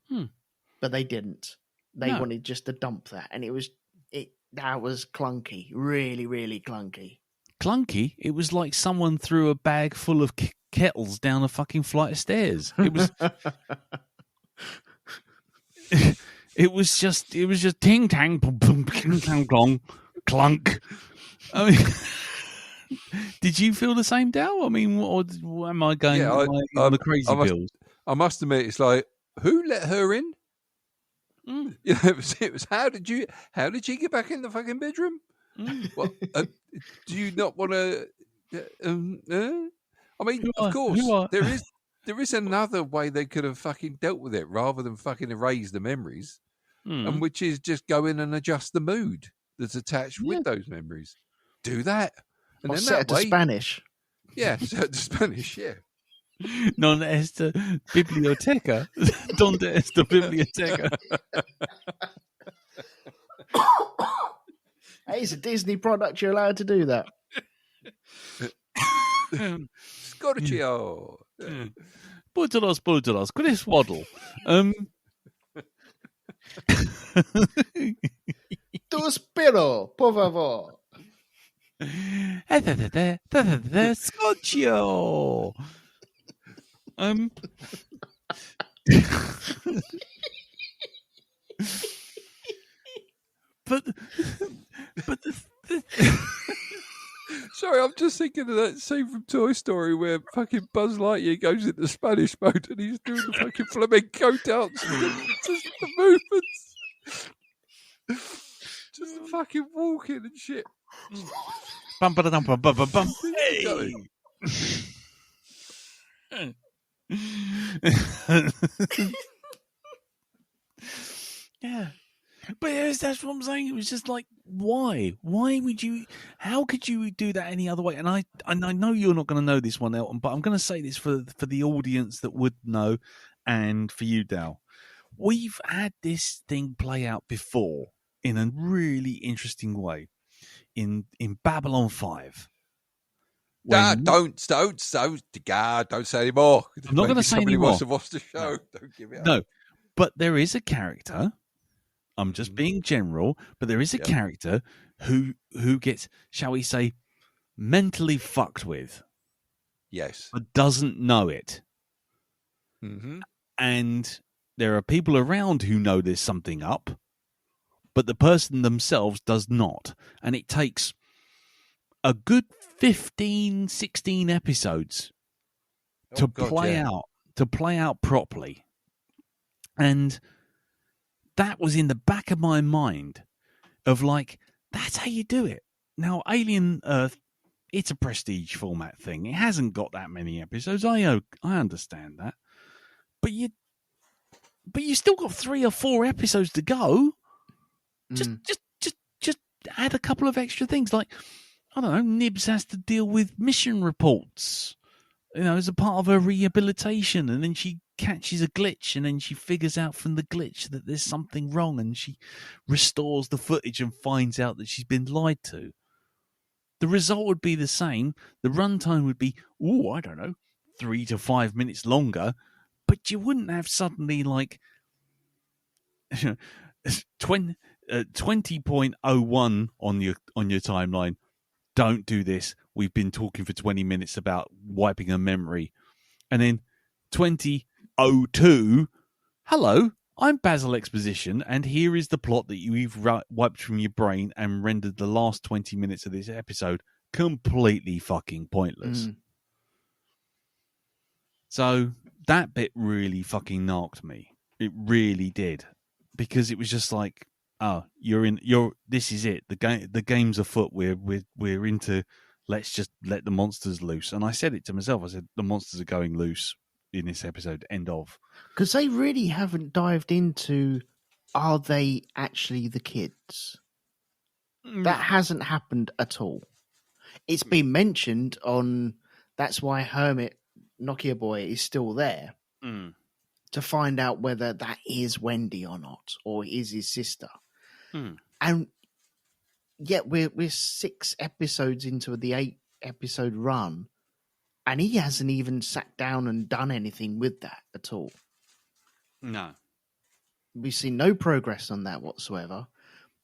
But they didn't. They wanted just to dump that. And that was clunky. Really, really clunky. Clunky? It was like someone threw a bag full of kettles down a fucking flight of stairs. It was... It was just ting tang boom boom ting tang glong clunk. I mean, did you feel the same, Dal? I mean, or am I going on the crazy pills? I must admit, it's like, who let her in? It was how did she get back in the fucking bedroom? What, do you not want to? I mean, of course, there is another way they could have fucking dealt with it rather than fucking erase the memories, and which is just go in and adjust the mood that's attached with those memories. Do that, and or then set it to Spanish. Yeah, set it to Spanish. Yeah. Non esta biblioteca. Donde esta biblioteca? Hey, it's a Disney product. You're allowed to do that. Scorchio. Púltalos. Chris Waddle. Tu spiro, por favor. Scorchio. But Sorry, I'm just thinking of that scene from Toy Story where fucking Buzz Lightyear goes into Spanish mode and he's doing the fucking flamenco dance. Just the movements. Just the fucking walking and shit. Bum, ba-da-dum, bum, bum, bum, bum. Hey. Yeah. But that's what I'm saying. It was just like, why? Why would you? How could you do that any other way? And I know you're not going to know this one, Elton, but I'm going to say this for the audience that would know, and for you, Dal. We've had this thing play out before in a really interesting way in Babylon 5. Don't say anymore. I'm not going to say somebody anymore. wants to watch the show. No. Don't give it up. No, but there is a character. I'm just being general, but there is a character who gets, shall we say, mentally fucked with. Yes. But doesn't know it. Mm-hmm. And there are people around who know there's something up, but the person themselves does not. And it takes a good 15, 16 episodes to play out properly. And that was in the back of my mind of like, that's how you do it. Now, Alien Earth, it's a prestige format thing. It hasn't got that many episodes. I understand that. But you still got 3 or 4 episodes to go. Just add a couple of extra things. Like, I don't know, Nibs has to deal with mission reports, as a part of her rehabilitation, and then she catches a glitch, and then she figures out from the glitch that there's something wrong, and she restores the footage and finds out that she's been lied to. The result would be the same. The runtime would be, 3 to 5 minutes longer, but you wouldn't have suddenly like 20.01 on your timeline. Don't do this. We've been talking for 20 minutes about wiping a memory. And then 20.02, hello, I'm Basil Exposition, and here is the plot that you've wiped from your brain and rendered the last 20 minutes of this episode completely fucking pointless. So that bit really fucking narked me. It really did. Because it was just like, this is it. The game's afoot. We're into, let's just let the monsters loose. And I said it to myself. I said, the monsters are going loose in this episode. End of. Because they really haven't dived into, are they actually the kids? That hasn't happened at all. It's been mentioned on, that's why Hermit Nokia Boy is still there. To find out whether that is Wendy or not, or is his sister. And yet we're 6 episodes into the 8-episode run, and he hasn't even sat down and done anything with that at all. No. We've seen no progress on that whatsoever.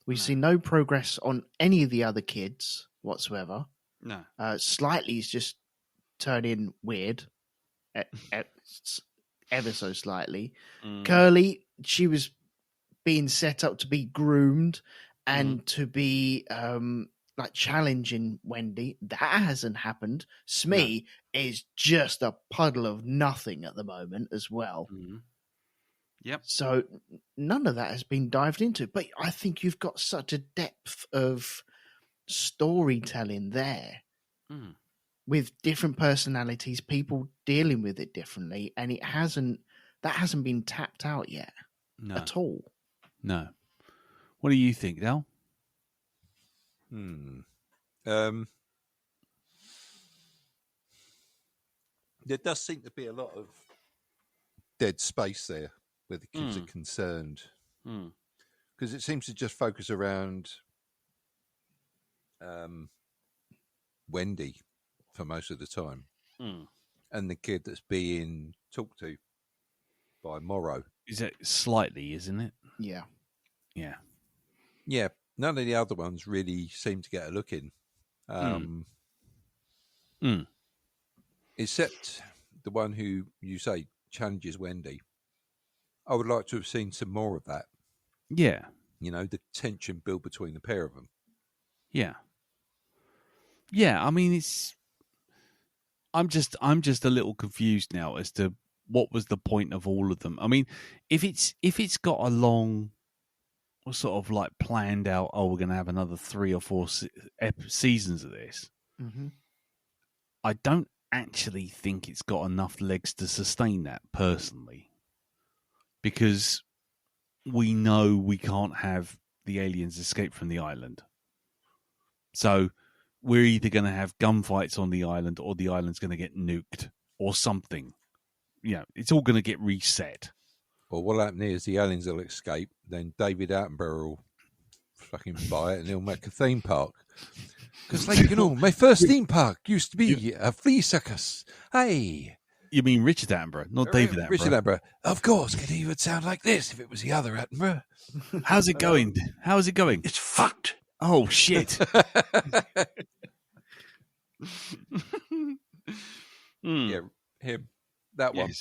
We've seen no progress on any of the other kids whatsoever. No. Slightly's just turning weird, ever so slightly. Curly, she was being set up to be groomed and to be like challenging Wendy. That hasn't happened. Smee is just a puddle of nothing at the moment as well. Yep. So none of that has been dived into. But I think you've got such a depth of storytelling there with different personalities, people dealing with it differently, and that hasn't been tapped out yet at all. No. What do you think, Dal? There does seem to be a lot of dead space there where the kids are concerned, because it seems to just focus around Wendy for most of the time, and the kid that's being talked to by Morrow. Is it slightly, isn't it? Yeah. None of the other ones really seem to get a look in, except the one who you say challenges Wendy. I would like to have seen some more of that. Yeah. The tension built between the pair of them. Yeah. I mean, I'm just a little confused now as to what was the point of all of them. I mean, if it's got a long sort of like planned out, we're going to have another 3 or 4 seasons of this. I don't actually think it's got enough legs to sustain that personally, because we know we can't have the aliens escape from the island. So we're either going to have gunfights on the island, or the island's going to get nuked or something. It's all going to get reset. Well, what happened is the aliens will escape, then David Attenborough will fucking buy it and he'll make a theme park. Because, like, my first theme park used to be a flea circus. Hey. You mean Richard Attenborough, not David Attenborough? Richard Attenborough. Of course, he would sound like this if it was the other Attenborough. How's it going? How's it going? It's fucked. Oh, shit. Yeah, him. That one.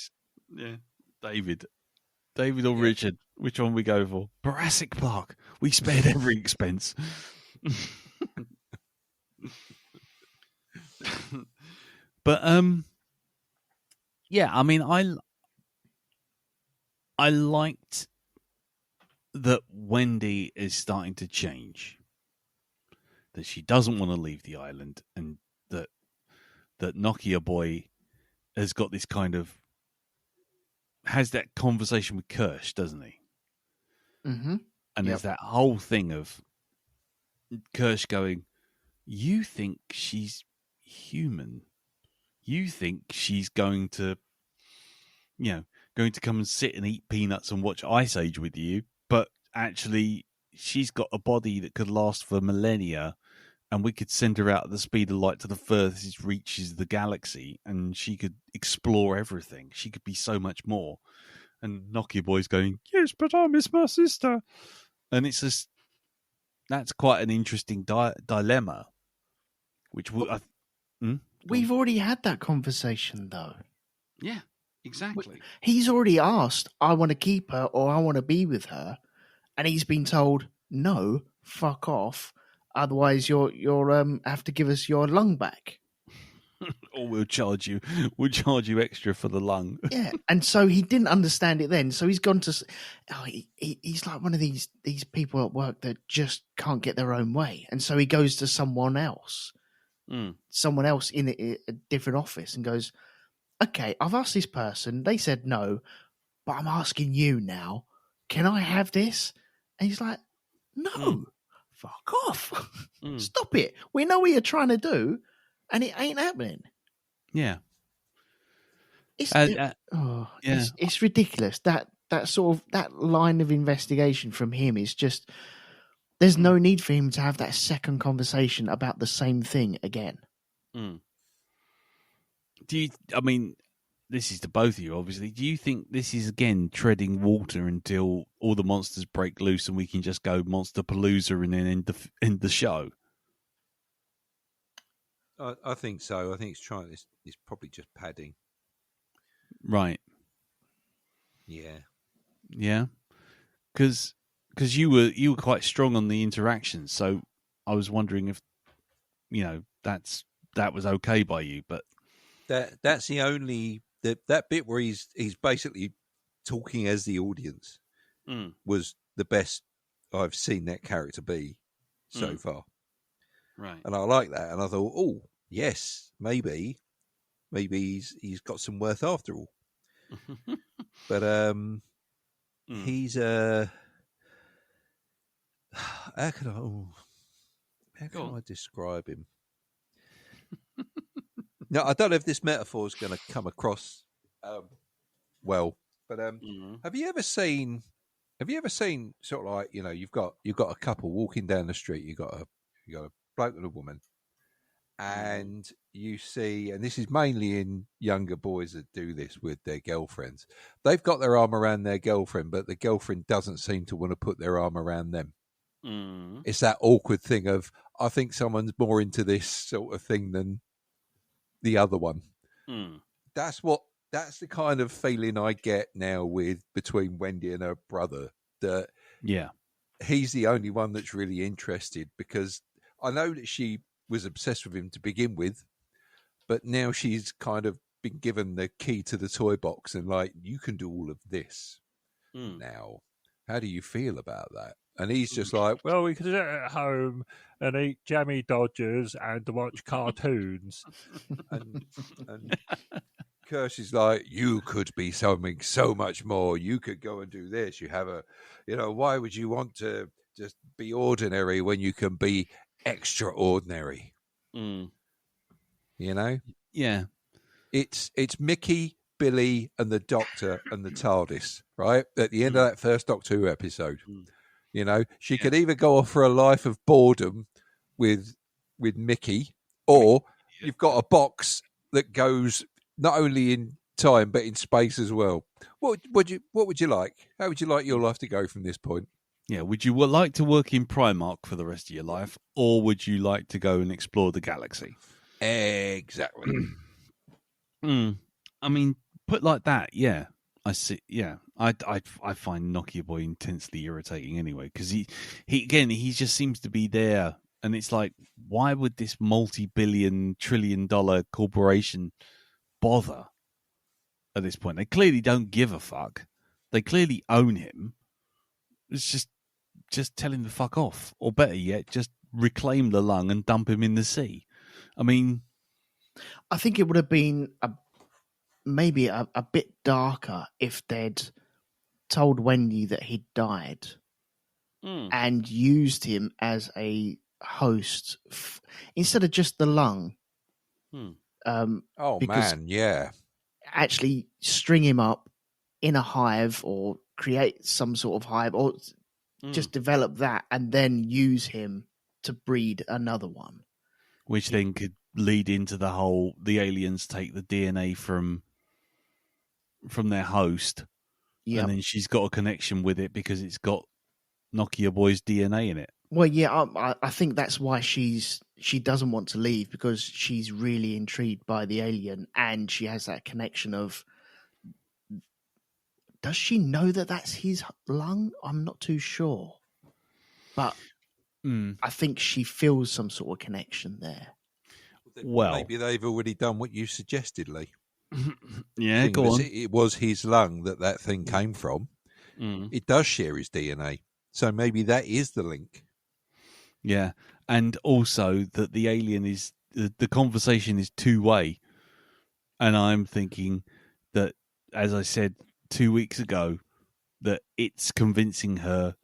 Yeah. David or Richard? Which one we go for? Jurassic Park. We spared every expense. But yeah, I mean, I liked that Wendy is starting to change, that she doesn't want to leave the island, and that Nokia boy has got this kind of has that conversation with Kirsch, doesn't he? Mm-hmm. And there's that whole thing of Kirsch going, "You think she's human? You think she's going to come and sit and eat peanuts and watch Ice Age with you, but actually she's got a body that could last for millennia, and we could send her out at the speed of light to the furthest reaches of the galaxy, and she could explore everything. She could be so much more." And Nokia Boy's going, "Yes, but I miss my sister." And it's just, that's quite an interesting dilemma, which we've already had that conversation, though. Yeah, exactly. He's already asked, "I want to keep her," or "I want to be with her," and he's been told, "No, fuck off. Otherwise, you're have to give us your lung back." Or we'll charge you extra for the lung. Yeah, and so he didn't understand it then. So he's gone to. He's like one of these people at work that just can't get their own way, and so he goes to someone else in a different office, and goes, "Okay, I've asked this person. They said no, but I'm asking you now. Can I have this?" And he's like, "No, fuck off. Stop it. We know what you're trying to do, and it ain't happening." Yeah. It's ridiculous. That sort of that line of investigation from him is just, there's no need for him to have that second conversation about the same thing again. This is to both of you, obviously. Do you think this is, again, treading water until all the monsters break loose and we can just go Monster Palooza and then end the show? I think so. I think it's probably just padding. Right. Yeah. Yeah. Because you were quite strong on the interactions, so I was wondering if that was okay by you, but that's the only that bit where he's basically talking as the audience was the best I've seen that character be so far. Right. And I like that, and I thought, oh yes, maybe he's got some worth after all. But he's how can I describe him? No, I don't know if this metaphor is going to come across well, but have you ever seen sort of like, you've got a couple walking down the street, you got a bloke and a woman, and you see, and this is mainly in younger boys that do this with their girlfriends, they've got their arm around their girlfriend, but the girlfriend doesn't seem to want to put their arm around them. It's that awkward thing of, I think someone's more into this sort of thing than the other one. That's the kind of feeling I get now between Wendy and her brother, that he's the only one that's really interested, because I know that she was obsessed with him to begin with, but now she's kind of been given the key to the toy box and like, you can do all of this now. How do you feel about that? And he's just like, well, we could sit at home and eat jammy Dodgers and watch cartoons. and Kirsch is like, you could be something so much more. You could go and do this. You have why would you want to just be ordinary when you can be extraordinary? Yeah. It's Mickey, Billy, and the Doctor and the TARDIS, right? At the end of that first Doctor Who episode. You know, she could either go off for a life of boredom with Mickey, or you've got a box that goes not only in time but in space as well. What would you like? How would you like your life to go from this point? Yeah, would you like to work in Primark for the rest of your life, or would you like to go and explore the galaxy? Exactly. I mean, put like that, yeah. I see. Yeah, I find Nokia Boy intensely irritating anyway, because he just seems to be there, and it's like, why would this multi-billion, trillion-dollar corporation bother at this point? They clearly don't give a fuck. They clearly own him. It's just tell him to fuck off, or better yet, just reclaim the lung and dump him in the sea. I mean, I think it would have been maybe a bit darker if they'd told Wendy that he'd died and used him as a host instead of just the lung. Yeah. Actually string him up in a hive or create some sort of hive or just develop that and then use him to breed another one. Which then could lead into the aliens take the DNA from their host, and then she's got a connection with it because it's got Nokia Boy's DNA in it. Well, yeah, I think that's why she doesn't want to leave, because she's really intrigued by the alien, and she has that connection of, does she know that that's his lung? I'm not too sure, but I think she feels some sort of connection there. Well, maybe they've already done what you suggested, Lee. Yeah, go on. It was his lung that thing came from. It does share his DNA, so maybe that is the link. Yeah, and also that the alien is the conversation is two-way, and I'm thinking that, as I said 2 weeks ago, that it's convincing her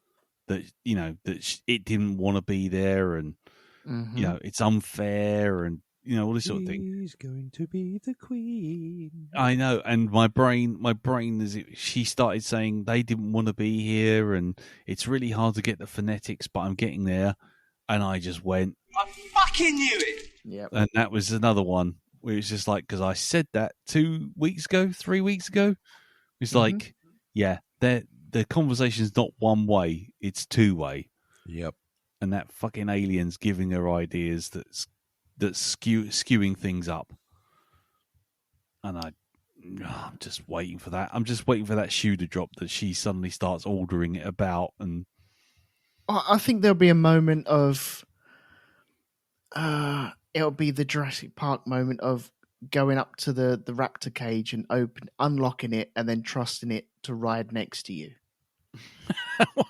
that that it didn't want to be there, and it's unfair, and all this sort of thing. She's going to be the queen. I know, and my brain, she started saying they didn't want to be here, and it's really hard to get the phonetics, but I'm getting there, and I just went, I fucking knew it. Yep. And that was another one where it's just like, because I said that 3 weeks ago, it's like, yeah, the conversation's not one way, it's two-way. Yep. And that fucking alien's giving her ideas that's skewing things up, and I'm just waiting for that. I'm just waiting for that shoe to drop, that she suddenly starts ordering it about. And I think there'll be a moment of it'll be the Jurassic Park moment of going up to the raptor cage and unlocking it and then trusting it to ride next to you.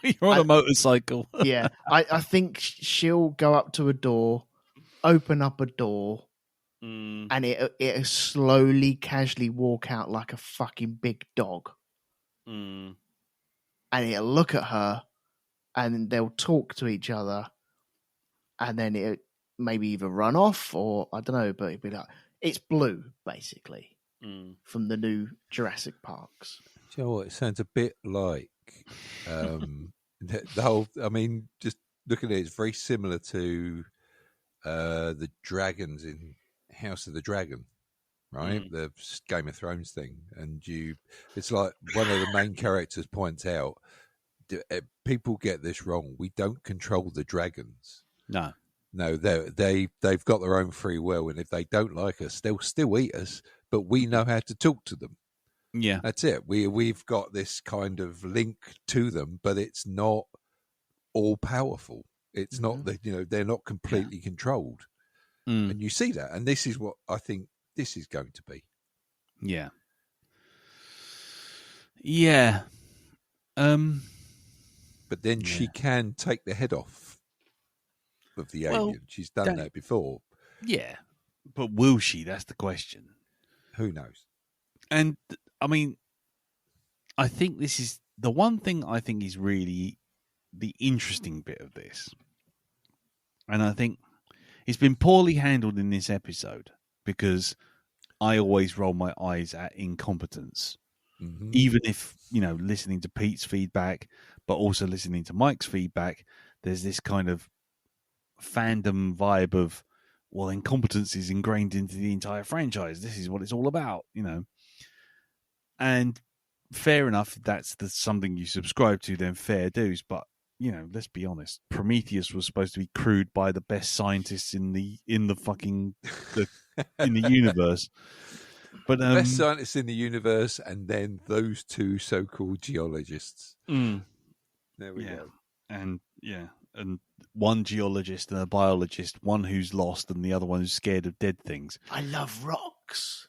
You're on a motorcycle. Yeah, I think she'll go up to a door, open up a door, and it'll slowly, casually walk out like a fucking big dog. And it'll look at her, and they'll talk to each other, and then it maybe either run off or I don't know, but it'll be like, it's Blue, basically, from the new Jurassic Parks. Do you know what? It sounds a bit like the whole. I mean, just looking at it, it's very similar to the dragons in House of the Dragon, right? The Game of Thrones thing, and it's like one of the main characters points out, people get this wrong. We don't control the dragons. No, they've got their own free will, and if they don't like us, they'll still eat us. But we know how to talk to them. Yeah, that's it. We've got this kind of link to them, but it's not all powerful. It's not that they're not completely controlled, and you see that. And this is what I think this is going to be. Yeah. But then she can take the head off of the alien. She's done that before. Yeah, but will she? That's the question. Who knows? And I mean, I think this is the one thing I think is really the interesting bit of this. And I think it's been poorly handled in this episode because I always roll my eyes at incompetence. Even if, listening to Pete's feedback, but also listening to Mike's feedback, there's this kind of fandom vibe of, well, incompetence is ingrained into the entire franchise. This is what it's all about, And fair enough, if that's something you subscribe to, then fair dues. But, let's be honest. Prometheus was supposed to be crewed by the best scientists in the fucking in the universe. But best scientists in the universe, and then those two so-called geologists. There we go. And one geologist and a biologist, one who's lost and the other one who's scared of dead things. I love rocks.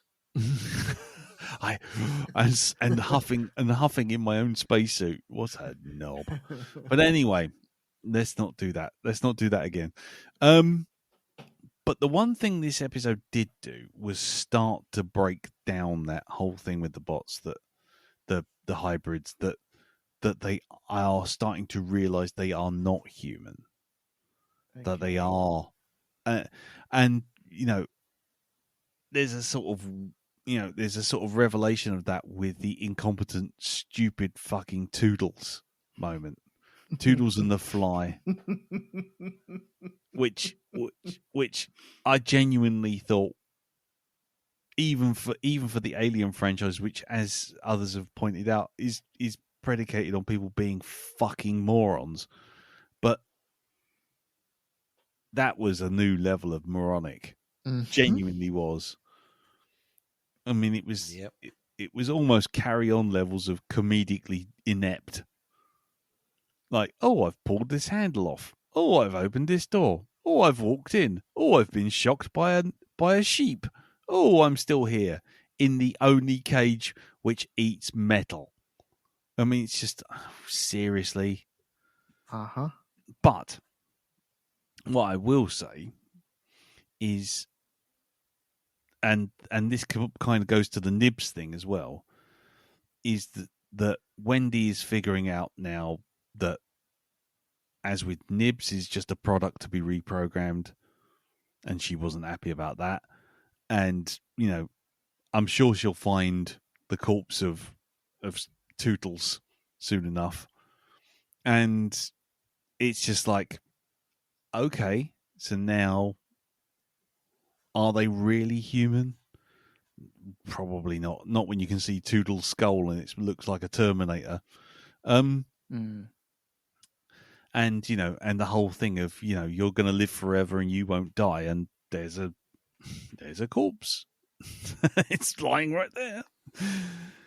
and huffing in my own spacesuit. What a knob! But anyway, let's not do that. Let's not do that again. But the one thing this episode did do was start to break down that whole thing with the bots, that the hybrids, that they are starting to realize they are not human, that they are, and there's a sort of revelation of that with the incompetent, stupid fucking Toodles moment. Toodles and the Fly, which I genuinely thought, even for the Alien franchise, which, as others have pointed out, is predicated on people being fucking morons, but that was a new level of moronic. Genuinely was. I mean, it was it was almost Carry On levels of comedically inept. Like, oh, I've pulled this handle off. Oh, I've opened this door. Oh, I've walked in. Oh, I've been shocked by a sheep. Oh, I'm still here in the only cage which eats metal. I mean, it's just, seriously. But what I will say is, and this kind of goes to the Nibs thing as well, is that Wendy is figuring out now that, as with Nibs, is just a product to be reprogrammed, and she wasn't happy about that. And, I'm sure she'll find the corpse of Tootles soon enough. And it's just like, okay, so now, are they really human? Probably not. Not when you can see Tootles' skull and it looks like a Terminator. And, and the whole thing of, you're going to live forever and you won't die. And there's a corpse. It's lying right there.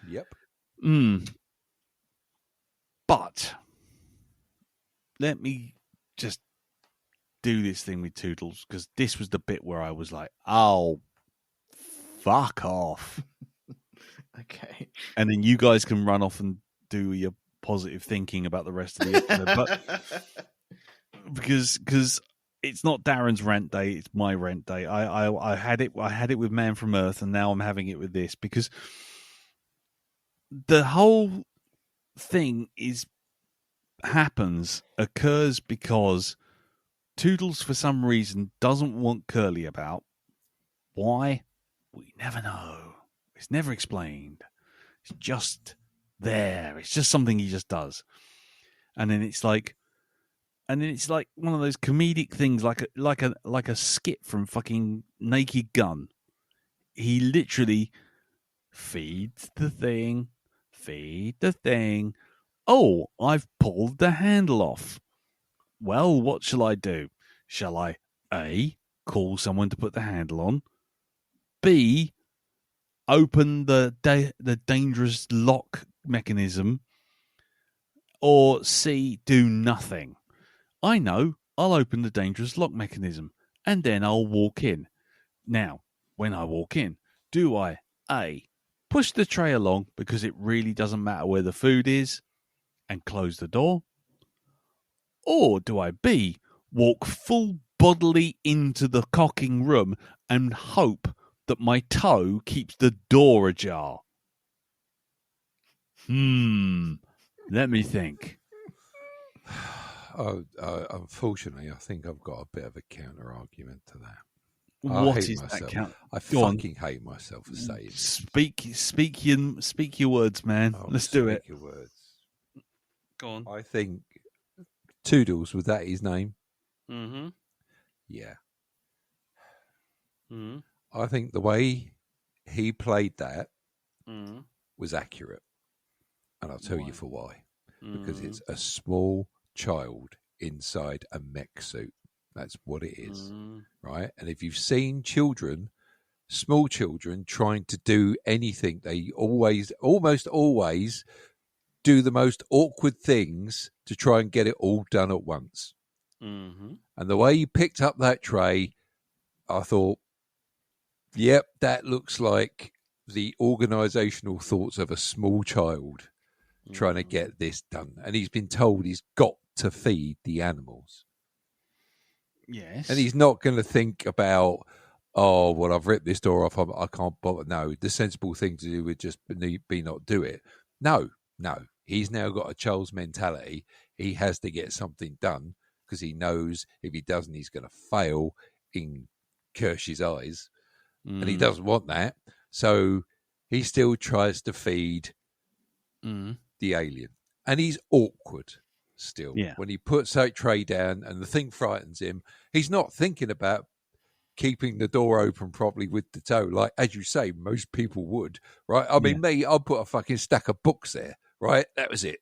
Yep. But let me just do this thing with Tootles, because this was the bit where I was like, oh, fuck off. Okay. And then you guys can run off and do your positive thinking about the rest of the episode. But because it's not Darren's rant day, it's my rant day. I had it with Man from Earth, and now I'm having it with this, because the whole thing occurs because Tootles, for some reason, doesn't want Curly about. Why? We never know. It's never explained. It's just there. It's just something he just does. And then it's like one of those comedic things, like a skit from fucking Naked Gun. He literally feeds the thing. Oh, I've pulled the handle off. Well, what shall I do? Shall I A, call someone to put the handle on? B, open the dangerous lock mechanism? Or C, do nothing? I know, I'll open the dangerous lock mechanism, and then I'll walk in. Now, when I walk in, do I A, push the tray along because it really doesn't matter where the food is, and close the door? Or do I B, walk full bodily into the cocking room and hope that my toe keeps the door ajar? Let me think. Unfortunately, I think I've got a bit of a counter argument to that. What hate is myself. that count? I Go on. fucking hate myself for saying it. Speak your words, man. Oh, Let's do it. speak your words. Go on. I think Toodles, was that his name? Mm-hmm. Yeah. Mm-hmm. I think the way he played that Mm-hmm. was accurate. And I'll tell Why? you for why. Mm-hmm. Because it's a small child inside a mech suit. That's what it is, right? And if you've seen children, small children, trying to do anything, they almost always do the most awkward things to try and get it all done at once. Mm-hmm. And the way he picked up that tray, I thought, yep, that looks like the organisational thoughts of a small child trying to get this done. And he's been told he's got to feed the animals. Yes. And he's not going to think about, oh, well, I've ripped this door off. I can't bother. No, the sensible thing to do would just be not do it. No. He's now got a child's mentality. He has to get something done because he knows if he doesn't, he's going to fail in Kirsch's eyes. And he doesn't want that. So he still tries to feed the alien. And he's awkward still. Yeah. When he puts that tray down and the thing frightens him, he's not thinking about keeping the door open properly with the toe, like, as you say, most people would, right? I mean, me, I'd put a fucking stack of books there, right? That was it.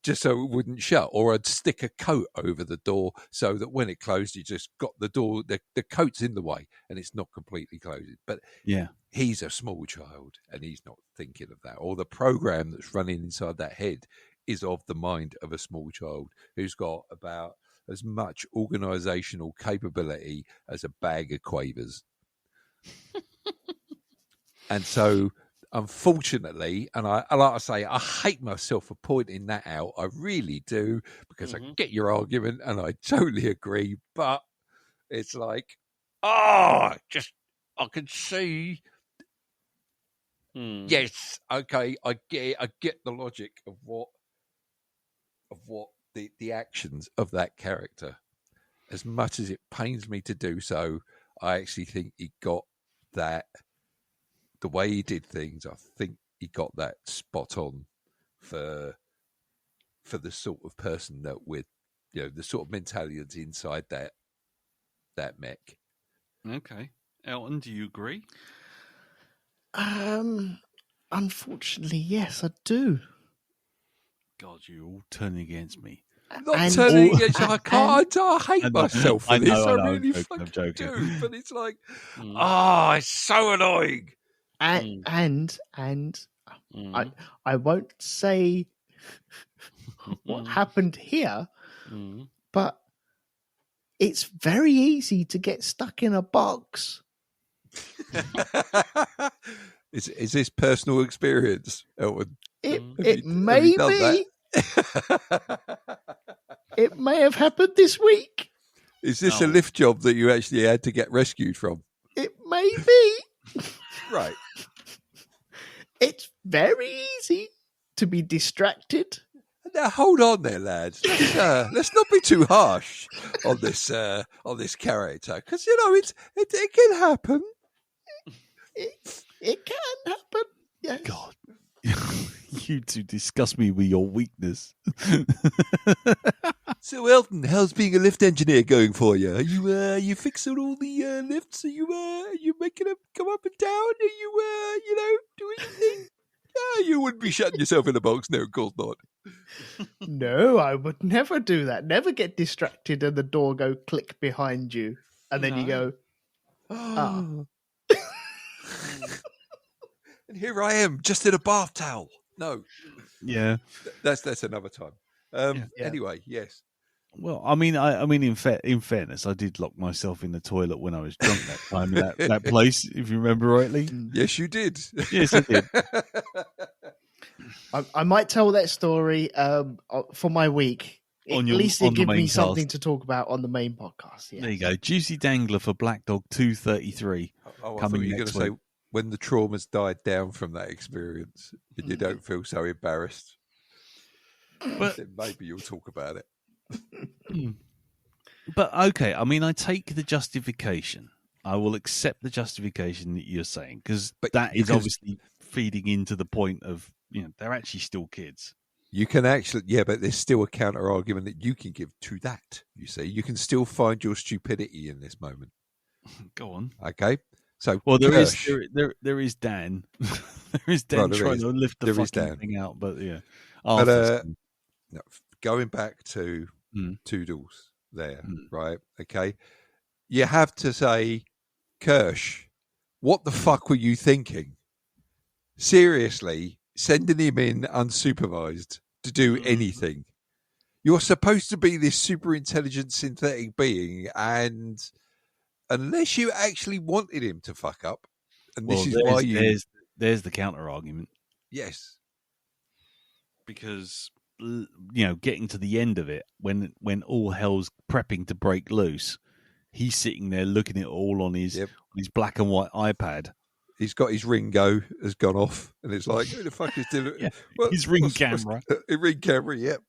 Just so it wouldn't shut. Or I'd stick a coat over the door so that when it closed, you just got the door, the coat's in the way and it's not completely closed. But yeah, he's a small child and he's not thinking of that. Or the program that's running inside that head is of the mind of a small child who's got about as much organisational capability as a bag of quavers. And so, unfortunately, and I like I say, I hate myself for pointing that out. I really do, because I get your argument and I totally agree. But it's like, I can see. Yes, okay, I get the logic of what the actions of that character. As much as it pains me to do so, I actually think he got that. The way he did things, I think he got that spot on for the sort of person that with, the sort of mentality that's inside that mech. Okay. Elton, do you agree? Unfortunately, yes, I do. God, you're all turning against me. Not turning against you. I hate myself for this. I really fucking do. But it's like, it's so annoying. And I won't say what happened here, but it's very easy to get stuck in a box. Is this personal experience, Elton? It may be. It may have happened this week. Is this a lift job that you actually had to get rescued from? It may be. Right. It's very easy to be distracted. Now, hold on there, lads. Let's not be too harsh on this character, because it can happen. It can happen. Yes. God, you two disgust me with your weakness. So, Elton, how's being a lift engineer going for you? Are you fixing all the lifts? Are you making them come up and down? Are you doing anything? You wouldn't be shutting yourself in a box. No, of course not. No, I would never do that. Never get distracted and the door go click behind you, and then you go, And here I am, just in a bath towel. No. Yeah. That's another time. Yeah. Anyway, yes. Well, I mean, in fairness, I did lock myself in the toilet when I was drunk that time in that place, if you remember rightly. Yes, you did. Yes, I did. I might tell that story for my week. At least it gives me something to talk about on the main podcast. Yes. There you go. Juicy Dangler for Black Dog 233. I thought you were going to say when the trauma's died down from that experience and you don't feel so embarrassed. But then maybe you'll talk about it. But okay, I mean, I take the justification. I will accept the justification that you're saying, because that is obviously feeding into the point of, they're actually still kids. You can actually, but there's still a counter argument that you can give to that. You see, you can still find your stupidity in this moment. Go on. Okay. So, there is Dan. There is Dan trying to lift the fucking thing out, but yeah. But, going back to Toodles there, right? Okay. You have to say, Kirsch, what the fuck were you thinking? Seriously, sending him in unsupervised to do anything. You're supposed to be this super intelligent synthetic being, and unless you actually wanted him to fuck up, and this is why there's the counter argument. Yes. Because getting to the end of it, when all hell's prepping to break loose, he's sitting there looking at it all on his black and white iPad. He's got his Ringo has gone off, and it's like, who the fuck is doing it? His ring camera. Ring camera, yep.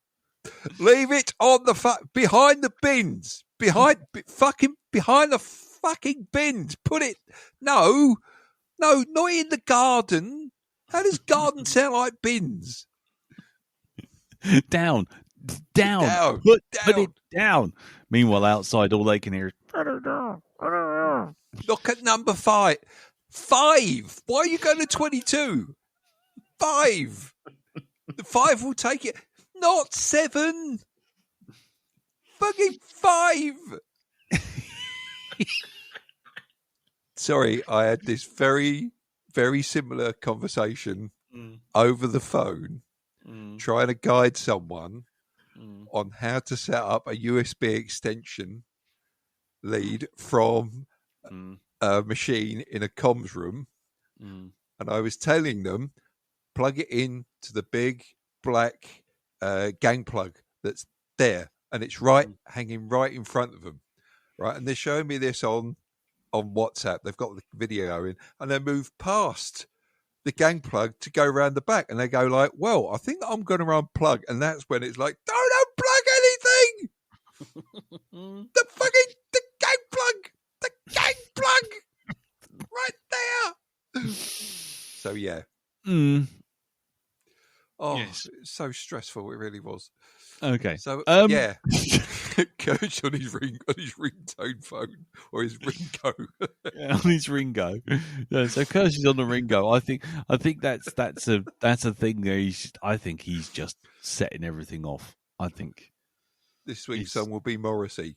Leave it on the behind the bins, behind the fucking bins. Put it. No, not in the garden. How does garden sound like bins? Down. Put it down. Meanwhile, outside, all they can hear is, look at number 5. 5. Why are you going to 22? 5. The 5 will take it. Not 7. Fucking 5. Sorry, I had this very, very similar conversation over the phone, trying to guide someone on how to set up a USB extension lead from a machine in a comms room. And I was telling them, plug it in to the big black gang plug that's there, and it's hanging right in front of them, right? And they're showing me this on WhatsApp. They've got the video in, and they move past the gang plug to go around the back, and they go like, well, I think I'm going to unplug. And that's when it's like, don't unplug anything. the gang plug right there. So yeah. Oh, yes. It's so stressful. It really was. Okay. So yeah, Kirsch on his ringtone phone, or his Ringo. On his Ringo. Yeah, so Kirsch is on the Ringo. I think that's a thing that I think he's just setting everything off. I think this week's song will be Morrissey.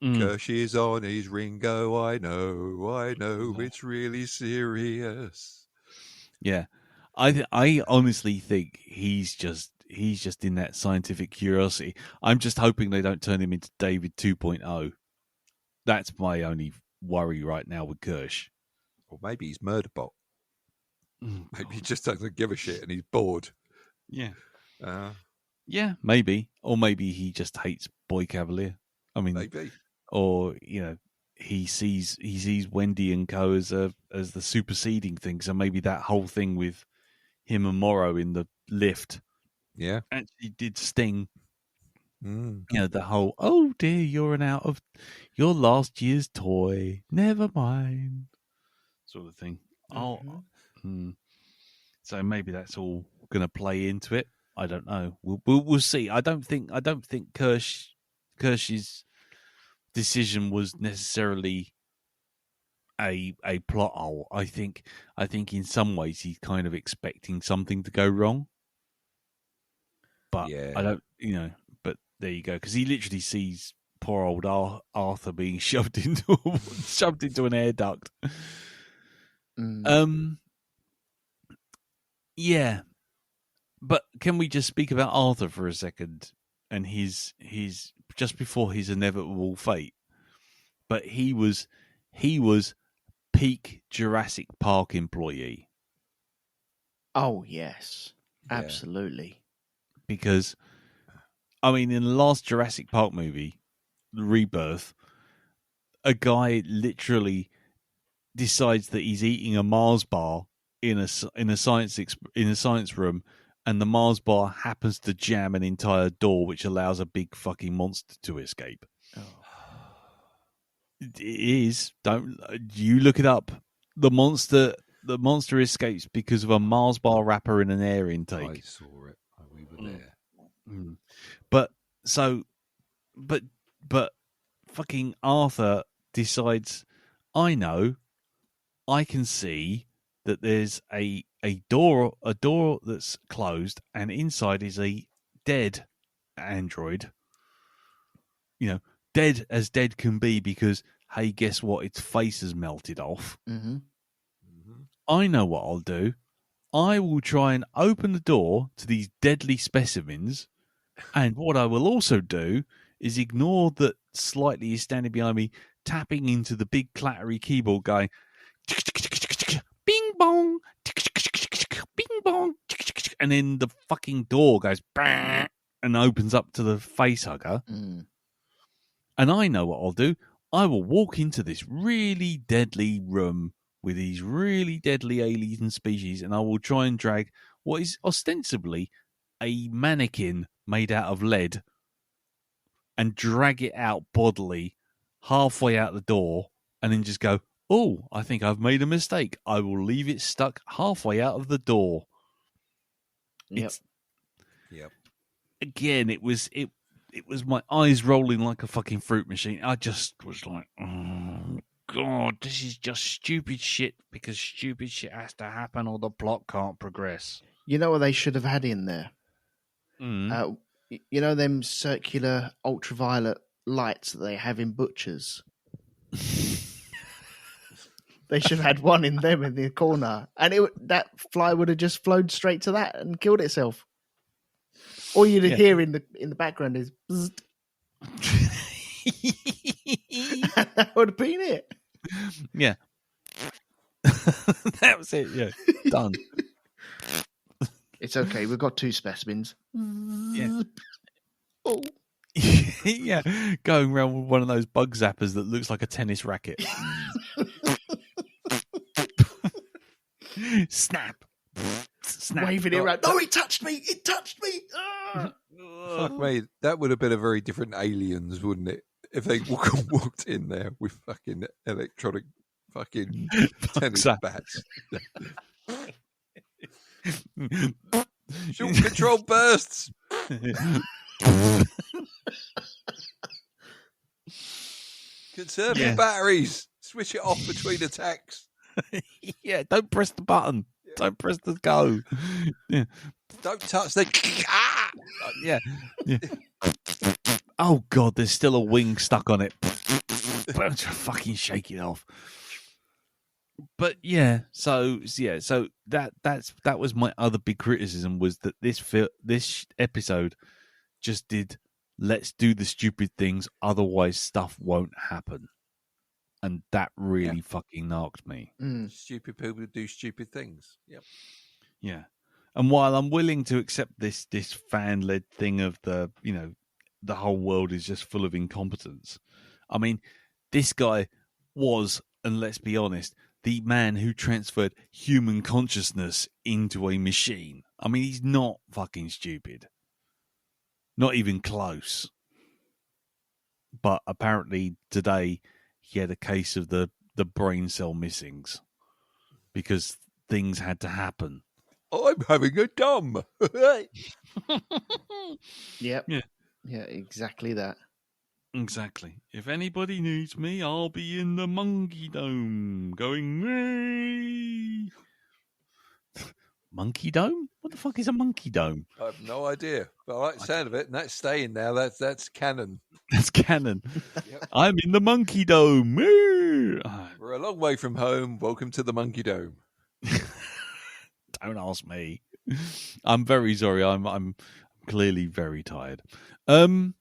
Kirsch is on his Ringo. I know, it's really serious. Yeah, I honestly think he's just in that scientific curiosity. I'm just hoping they don't turn him into David 2.0. That's my only worry right now with Kirsch. Or maybe he's Murderbot. Maybe he just doesn't give a shit and he's bored. Yeah. Yeah, maybe. Or maybe he just hates Boy Cavalier. I mean, maybe. Or, he sees Wendy and Co as the superseding thing. So maybe that whole thing with him and Morrow in the lift actually did sting. The whole, oh dear, you're you're last year's toy, never mind, sort of thing. So maybe that's all going to play into it. I don't know. We'll see. I don't think Kirsch's decision was necessarily a plot hole. I think in some ways he's kind of expecting something to go wrong. But I don't, but there you go. Because he literally sees poor old Arthur being shoved into an air duct. Yeah. But can we just speak about Arthur for a second and his just before his inevitable fate? But he was peak Jurassic Park employee. Oh yes, absolutely. Because, I mean, in the last Jurassic Park movie, Rebirth, a guy literally decides that he's eating a Mars bar in a science room, and the Mars bar happens to jam an entire door, which allows a big fucking monster to escape. It is. Don't you look it up. The monster escapes because of a Mars bar wrapper in an air intake. I saw it. We were there. But fucking Arthur decides, I know, I can see that there's a door that's closed, and inside is a dead android. You know, dead as dead can be, because hey, guess what? Its face has melted off. Mm-hmm. I know what I'll do. I will try and open the door to these deadly specimens, and what I will also do is ignore that Slightly is standing behind me, tapping into the big clattery keyboard, going bing bong, bing bong, and then the fucking door goes bang and opens up to the face hugger. And I know what I'll do. I will walk into this really deadly room with these really deadly alien species, and I will try and drag what is ostensibly a mannequin made out of lead and drag it out bodily halfway out the door, and then just go, oh, I think I've made a mistake. I will leave it stuck halfway out of the door. Yep. Again, it was my eyes rolling like a fucking fruit machine. I just was like, oh, God, this is just stupid shit, because stupid shit has to happen or the plot can't progress. You know what they should have had in there? You know them circular ultraviolet lights that they have in butchers? They should have had one in them in the corner, and that fly would have just flown straight to that and killed itself. All you'd hear in the background is bzzzt. That would have been it. Yeah. That was it, yeah. Done. It's okay, we've got 2 specimens. Yeah. Oh. Yeah, going around with one of those bug zappers that looks like a tennis racket. Snap. Waving it around. Oh, it touched me! It touched me! Fuck me, that would have been a very different Aliens, wouldn't it? If they walked in there with fucking electronic fucking tennis bats. Short control bursts. Conserve your batteries. Switch it off between attacks. Yeah, don't press the button. Yeah. Don't press the go. Yeah. Don't touch the. Ah! Yeah. Oh God, there's still a wing stuck on it. Fucking shake it off. But yeah, so that was my other big criticism, was that this episode just did, let's do the stupid things, otherwise stuff won't happen. And that really fucking narked me. Stupid people do stupid things. Yep. Yeah. And while I'm willing to accept this fan-led thing of the whole world is just full of incompetence, I mean, this guy was, and let's be honest, the man who transferred human consciousness into a machine. I mean, he's not fucking stupid. Not even close. But apparently today he had a case of the brain cell missings because things had to happen. I'm having a dumb. Yep. Yeah, exactly that. Exactly. If anybody needs me, I'll be in the Monkey Dome going, Ray! Monkey Dome? What the fuck is a Monkey Dome? I have no idea, but I like the sound of it, and that's staying now. That's canon. That's canon. Yep. I'm in the Monkey Dome. We're a long way from home. Welcome to the Monkey Dome. Don't ask me. I'm very sorry. I'm clearly very tired. I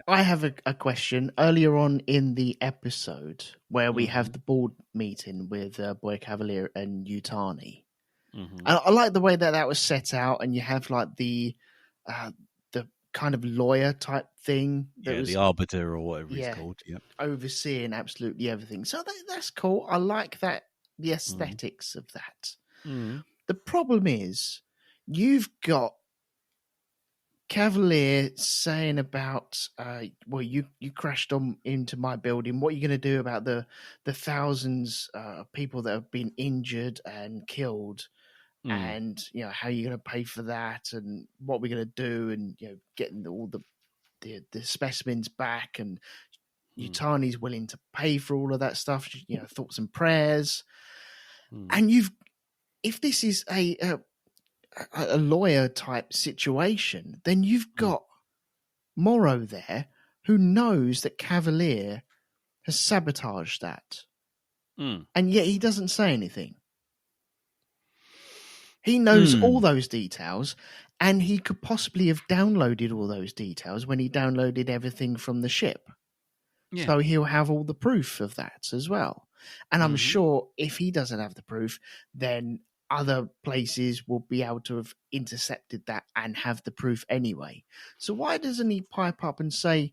have a question. Earlier on in the episode where we have the board meeting with Boy Cavalier and Yutani, and I like the way that was set out, and you have like the kind of lawyer type thing. The arbiter or whatever it's called. Yep. Overseeing absolutely everything. So that's cool. I like that, the aesthetics of that. The problem is you've got Cavalier saying about, well, you crashed into my building. What are you going to do about the thousands of people that have been injured and killed? And how are you going to pay for that? And what we're going to do? And getting all the specimens back. And Yutani's willing to pay for all of that stuff. Thoughts and prayers. And if this is a lawyer type situation, then you've got Morrow there who knows that Cavalier has sabotaged that. And yet he doesn't say anything. He knows all those details, and he could possibly have downloaded all those details when he downloaded everything from the ship. Yeah. So he'll have all the proof of that as well. And I'm sure if he doesn't have the proof, then other places will be able to have intercepted that and have the proof anyway. So why doesn't he pipe up and say,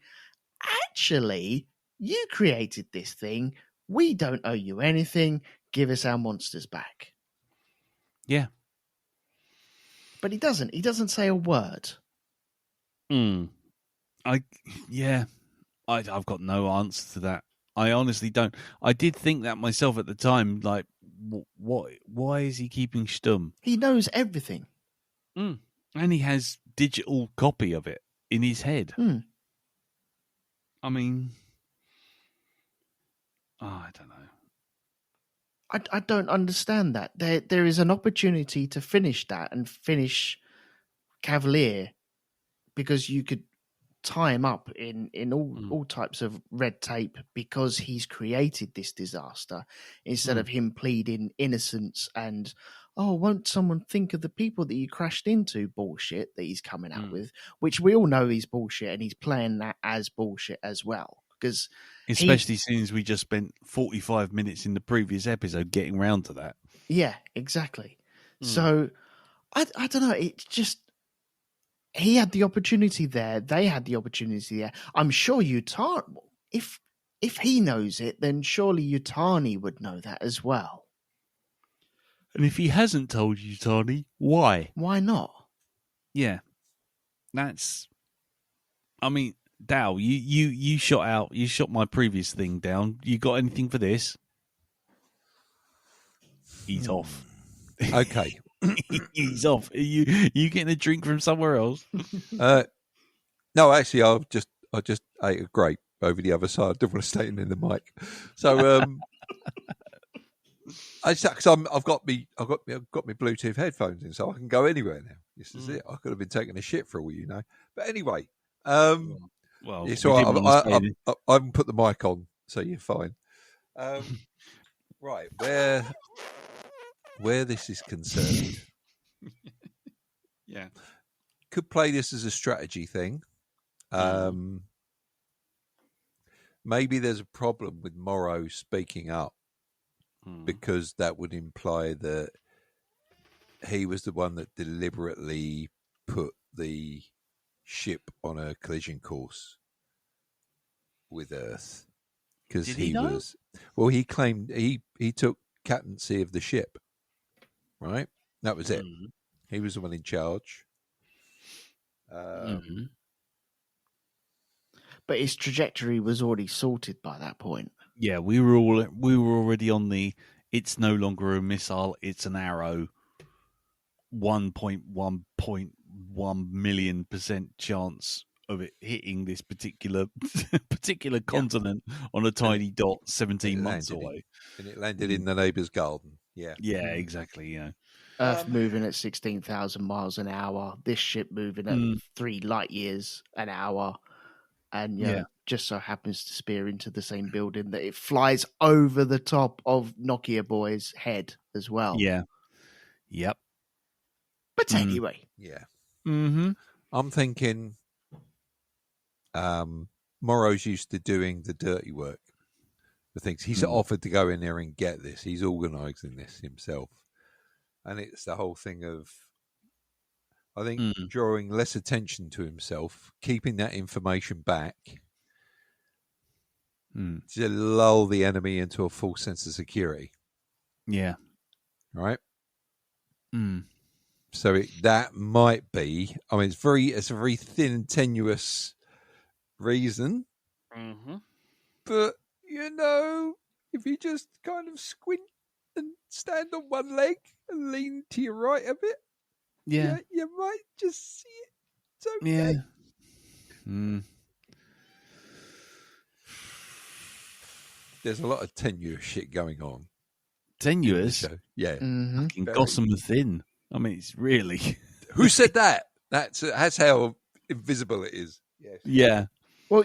actually, you created this thing. We don't owe you anything. Give us our monsters back. Yeah. But he doesn't. He doesn't say a word. I've got no answer to that. I honestly don't. I did think that myself at the time, like, why is he keeping stum? He knows everything. And he has digital copy of it in his head. I mean, I don't know. I don't understand that. There is an opportunity to finish that and finish Cavalier, because you could tie him up in all types of red tape because he's created this disaster, instead of him pleading innocence and, won't someone think of the people that you crashed into bullshit that he's coming out with, which we all know is bullshit, and he's playing that as bullshit as well. Because especially since we just spent 45 minutes in the previous episode getting round to that. Yeah, exactly. So I don't know. It's just, he had the opportunity there. They had the opportunity there. I'm sure Yutani, if he knows it, then surely Yutani would know that as well. And if he hasn't told Yutani, why? Why not? Yeah. I mean, Dow, you shot my previous thing down. You got anything for this? He's off. Okay. He's off. Are you getting a drink from somewhere else? No, actually, I just ate a grape over the other side. I didn't want to stay in the mic, so because I've got my Bluetooth headphones in, so I can go anywhere now. This is it. I could have been taking a shit for all you know. But anyway, well, it's all right. I haven't put the mic on, so you're fine. Right, where this is concerned, yeah, could play this as a strategy thing. Maybe there's a problem with Morrow speaking up, because that would imply that he was the one that deliberately put the ship on a collision course with Earth. Because he claimed he took captaincy of the ship, right? That was it. He was the one in charge. But his trajectory was already sorted by that point. Yeah, we were already on the, it's no longer a missile, it's an arrow. 1.1 million% chance of it hitting this particular continent on a tiny dot 17 months away. And it landed in the neighbour's garden. Yeah. Yeah, exactly, yeah. Earth moving at 16,000 miles an hour, this ship moving at 3 light years an hour, and just so happens to spear into the same building that it flies over the top of Nokia Boy's head as well. Yeah. Yep. But anyway. Yeah. I'm thinking Morrow's used to doing the dirty work. The things he's offered to go in there and get this. He's organising this himself. And it's the whole thing of, I think, drawing less attention to himself, keeping that information back to lull the enemy into a false sense of security. Yeah. Right? So that might be. I mean, it's a very thin and tenuous reason. Mm-hmm. But if you just kind of squint and stand on one leg and lean to your right a bit, Yeah. you might just see it. It's okay. Yeah. Mm. There's a lot of tenuous shit going on. Tenuous? Yeah. Mm-hmm. Fucking gossamer thin. I mean, it's really... Who said that? That's how invisible it is. Yes. Yeah. Well,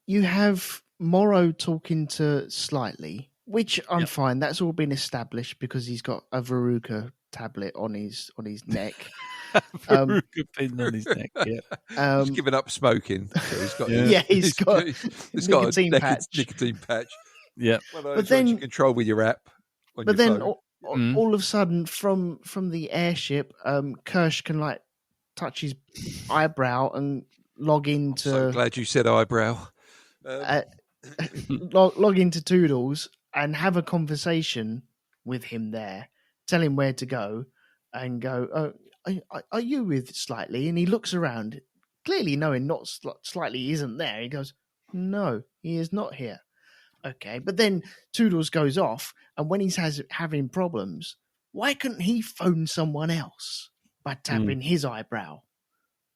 you have Morrow talking to Slightly, which I'm fine. That's all been established because he's got a Veruca tablet on his neck. Veruca pin on his neck. Yeah. He's given up smoking. So he's got he's got nicotine a patch. nicotine patch. Yeah. But then you control with your app. But then all of a sudden, from the airship, Kirsch can like touch his eyebrow and log into. I'm so glad you said eyebrow. Log into Toodles and have a conversation with him there. Tell him where to go, and go. Are you with Slightly? And he looks around, clearly knowing not Slightly isn't there. He goes, "No, he is not here." Okay, but then Toodles goes off, and when he's having problems, why couldn't he phone someone else by tapping his eyebrow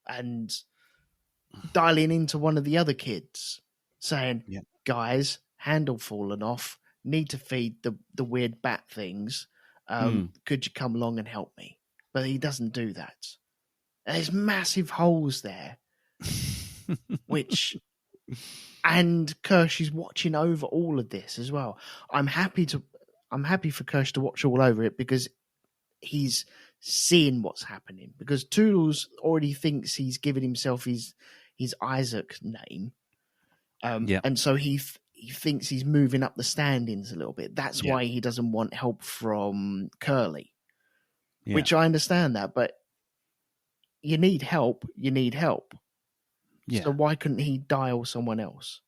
and dialing into one of the other kids, saying, "Guys, handle fallen off. Need to feed the weird bat things. Could you come along and help me?" But he doesn't do that. And there's massive holes there, which. And Kirsch is watching over all of this as well. I'm happy for Kirsch to watch all over it because he's seeing what's happening. Because Toodles already thinks he's given himself his Isaac name, and so he thinks he's moving up the standings a little bit. That's why he doesn't want help from Curly, which I understand that. But you need help. You need help. Yeah. So why couldn't he dial someone else?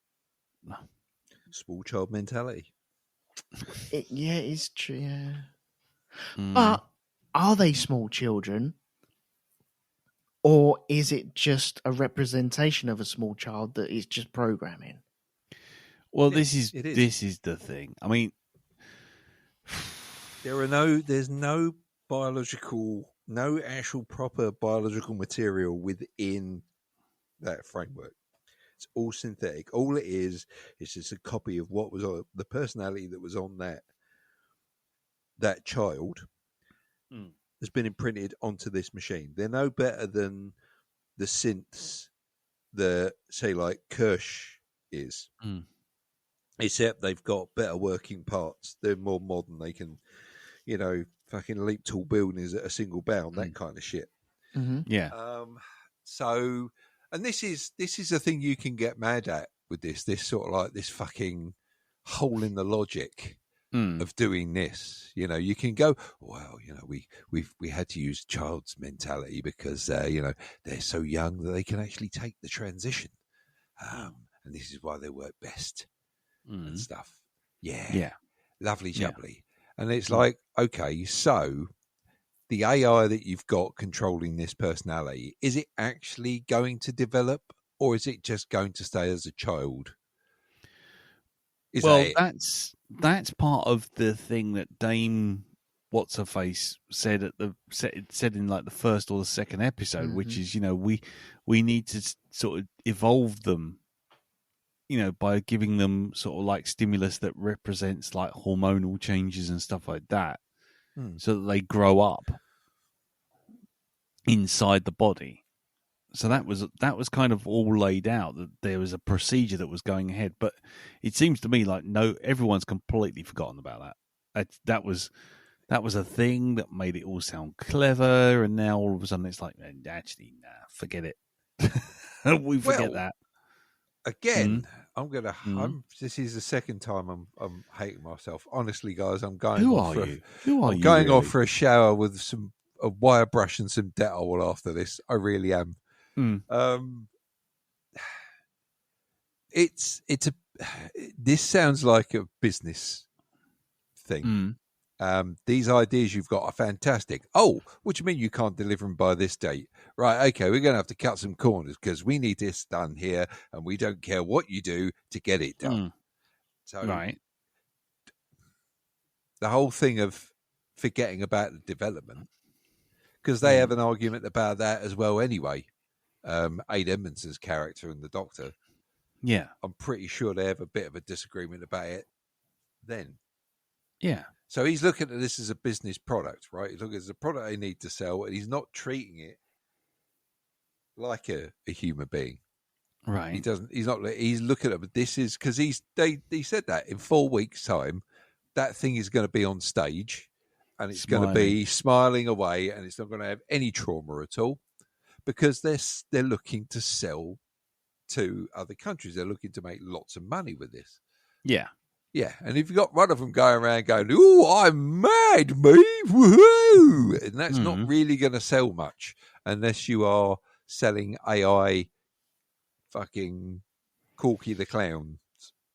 Small child mentality. It's true. Yeah. But are they small children? Or is it just a representation of a small child that is just programming? Well, this is the thing. I mean, there's no actual proper biological material within that framework. It's all synthetic. All it is just a copy of what was on the personality that was on that child has been imprinted onto this machine. They're no better than the synths that say like Kirsch is. Except they've got better working parts. They're more modern. They can, fucking leap tall buildings at a single bound, that kind of shit. Mm-hmm. Yeah. So, and this is the thing you can get mad at with this sort of like this fucking hole in the logic of doing this. You can go, well, we had to use child's mentality because they're so young that they can actually take the transition, and this is why they work best and stuff. Yeah, lovely jubbly. And it's like, okay, so the AI that you've got controlling this personality, is it actually going to develop, or is it just going to stay as a child? That's part of the thing that Dame What's Her Face said said in like the first or the second episode, which is we need to sort of evolve them, by giving them sort of like stimulus that represents like hormonal changes and stuff like that, so that they grow up inside the body. So that was kind of all laid out, that there was a procedure that was going ahead. But it seems to me like everyone's completely forgotten about that. That was a thing that made it all sound clever, and now all of a sudden it's like, actually, nah, forget it. We forget that. Again, this is the second time I'm hating myself. Honestly, guys, I'm going off for a shower with a wire brush and some Dettol after this. I really am. This sounds like a business thing. These ideas you've got are fantastic. Oh, what do you mean you can't deliver them by this date? Right, okay, we're going to have to cut some corners because we need this done here, and we don't care what you do to get it done. So Right. the whole thing of forgetting about the development, because they have an argument about that as well anyway. Aid Edmondson's character and the Doctor. Yeah. I'm pretty sure they have a bit of a disagreement about it then. Yeah. So he's looking at this as a business product, right? He's looking at it as a product they need to sell, and he's not treating it like a human being. Right. He doesn't. He's not. He's looking at it. This is because he said that in 4 weeks' time, that thing is going to be on stage, and it's going to be smiling away, and it's not going to have any trauma at all, because they're looking to sell to other countries. They're looking to make lots of money with this. Yeah. Yeah, and if you've got one of them going around going, "Ooh, I'm mad, me, woohoo," and that's not really going to sell much unless you are selling AI fucking Corky the Clown.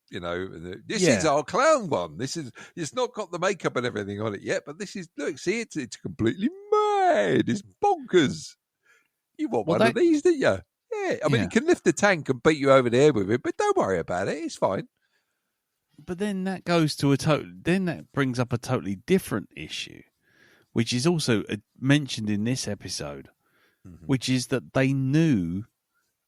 You know, this is our clown one. It's not got the makeup and everything on it yet, but this is, look, see, it's completely mad. It's bonkers. You want one of these, didn't you? Yeah, I mean, it can lift the tank and beat you over the head with it, but don't worry about it. It's fine. But then that goes to then that brings up a totally different issue, which is also mentioned in this episode, which is that they knew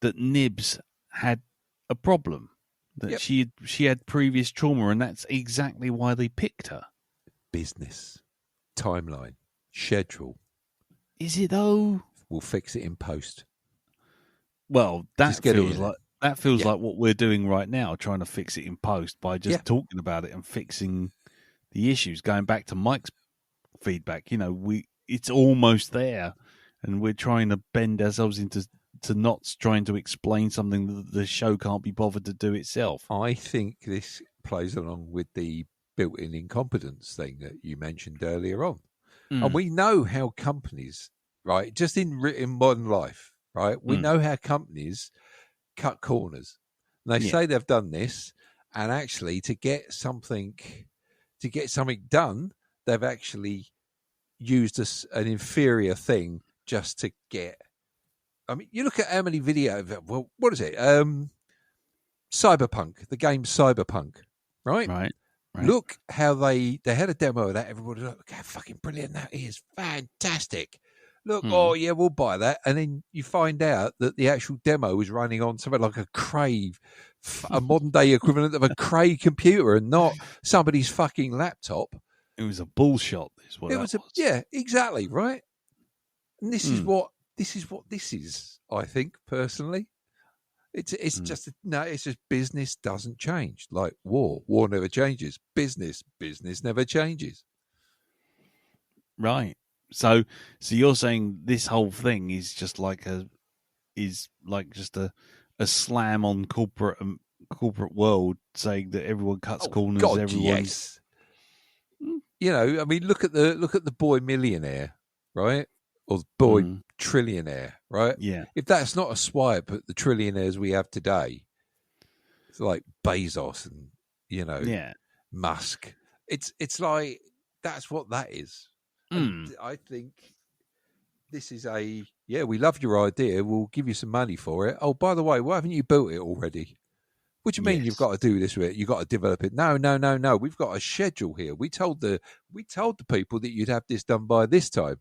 that Nibs had a problem, that she had previous trauma, and that's exactly why they picked her. Business, timeline, schedule. Is it though? We'll fix it in post. Well, that feels like what we're doing right now, trying to fix it in post by just talking about it and fixing the issues. Going back to Mike's feedback, it's almost there, and we're trying to bend ourselves into knots, trying to explain something that the show can't be bothered to do itself. I think this plays along with the built-in incompetence thing that you mentioned earlier on. And we know how companies, right, just in modern life, right, we know how companies cut corners. And they say they've done this, and actually to get something done, they've actually used an inferior thing just to get. I mean, you look at how many videos. Well, what is it? Cyberpunk, the game Cyberpunk, right? Right. Look how they had a demo of that. Everybody, look how fucking brilliant that is! Fantastic. Look, oh yeah, we'll buy that. And then you find out that the actual demo is running on something like a Cray, a modern day equivalent of a Cray computer, and not somebody's fucking laptop. It was a bullshot. It was. Yeah, exactly right. And this is what this is. I think personally, it's just it's just business doesn't change. Like war never changes. Business never changes. Right. So you're saying this whole thing is just like just a slam on corporate world, saying that everyone cuts corners. God, everyone. Yes. I mean, look at the boy millionaire, right? Or the boy trillionaire, right? Yeah. If that's not a swipe at the trillionaires we have today, it's like Bezos and Musk. It's like that's what that is. And I think this is we love your idea. We'll give you some money for it. Oh, by the way, why haven't you built it already? What do you mean you've got to do this with it? You've got to develop it. No. We've got a schedule here. We told the people that you'd have this done by this time.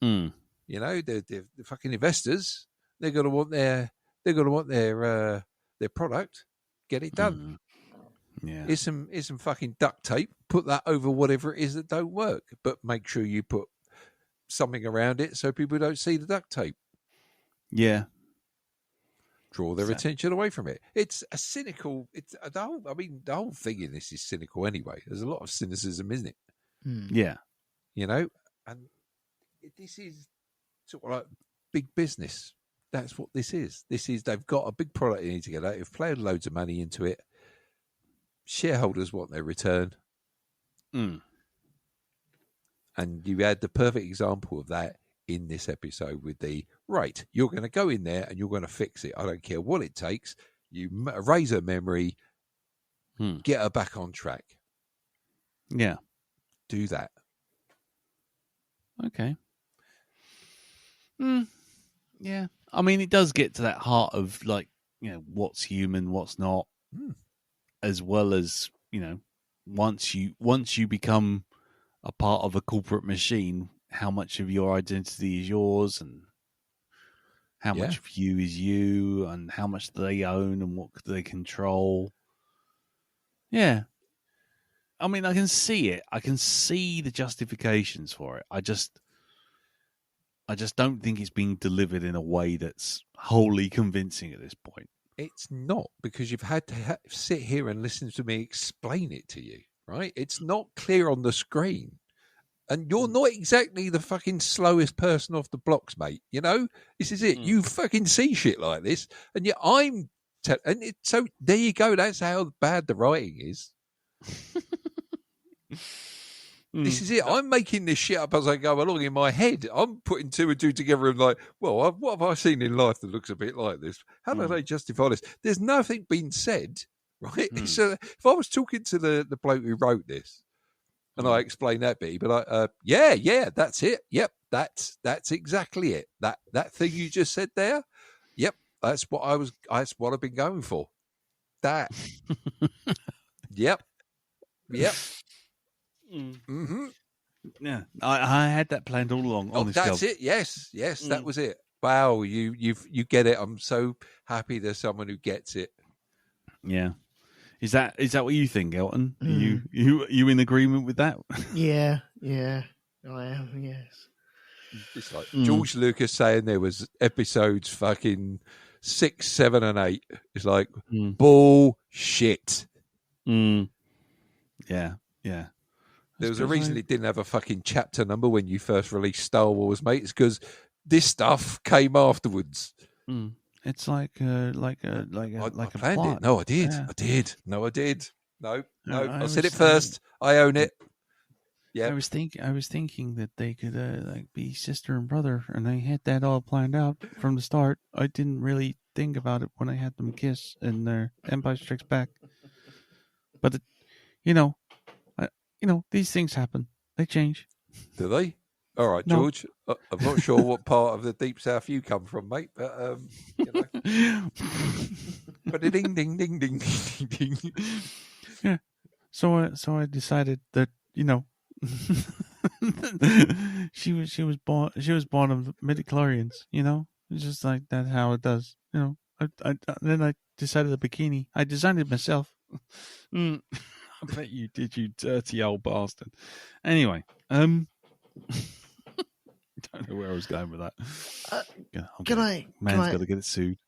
The fucking investors, they're going to want their product. Get it done. Yeah. Here's some fucking duct tape. Put that over whatever it is that don't work, but make sure you put something around it so people don't see the duct tape. Yeah. Draw their attention away from it. It's a cynical. The whole thing in this is cynical anyway. There's a lot of cynicism, isn't it? Yeah. And this is sort of like big business. That's what this is. They've got a big product they need to get out. They've played loads of money into it. Shareholders want their return. And you had the perfect example of that in this episode with you're going to go in there and you're going to fix it. I don't care what it takes. You erase her memory, get her back on track. Yeah. Do that. Okay. Yeah. I mean, it does get to that heart of like, what's human, what's not, as well as, once you become a part of a corporate machine, how much of your identity is yours and how much of you is you and how much do they own and what do they control. Yeah. I mean, I can see it. I can see the justifications for it. I just don't think it's being delivered in a way that's wholly convincing at this point. It's not, because you've had to sit here and listen to me explain it to you, right? It's not clear on the screen. And you're not exactly the fucking slowest person off the blocks, mate. This is it. You fucking see shit like this. And yet so there you go. That's how bad the writing is. This is it. I'm making this shit up as I go along in my head. I'm putting two and two together and like, well, what have I seen in life that looks a bit like this? How do they justify this? There's nothing been said, right? So if I was talking to the bloke who wrote this, and I explained that bit, but yeah, that's it. Yep, that's exactly it. That thing you just said there. Yep, that's what I've been going for. That. Yep. Mm-hmm. Yeah, I had that planned all along. Oh, that's it. Yes, that was it. Wow, you get it. I'm so happy there's someone who gets it. Yeah. Is that what you think, Elton? Are you in agreement with that? Yeah, I am. Yes. It's like George Lucas saying there was episodes fucking 6, 7, and 8. It's like bullshit. Yeah. There was a reason it didn't have a fucking chapter number when you first released Star Wars, mate. It's because this stuff came afterwards. It's like a planned plot. it. No, I did. Yeah. I did. No, I did. No. I said it first. I own it. Yeah. I was thinking that they could be sister and brother, and they had that all planned out from the start. I didn't really think about it when I had them kiss in their Empire Strikes Back. But these things happen. They change. Do they? All right, No. George. I'm not sure what part of the deep south you come from, mate, but but ding ding ding ding ding ding. Yeah. So I decided that she was born of midichlorians. It's just like that's how it does. Then I decided a bikini. I designed it myself. I bet you did, you dirty old bastard. Anyway, don't know where I was going with that. Man's got to get it sued.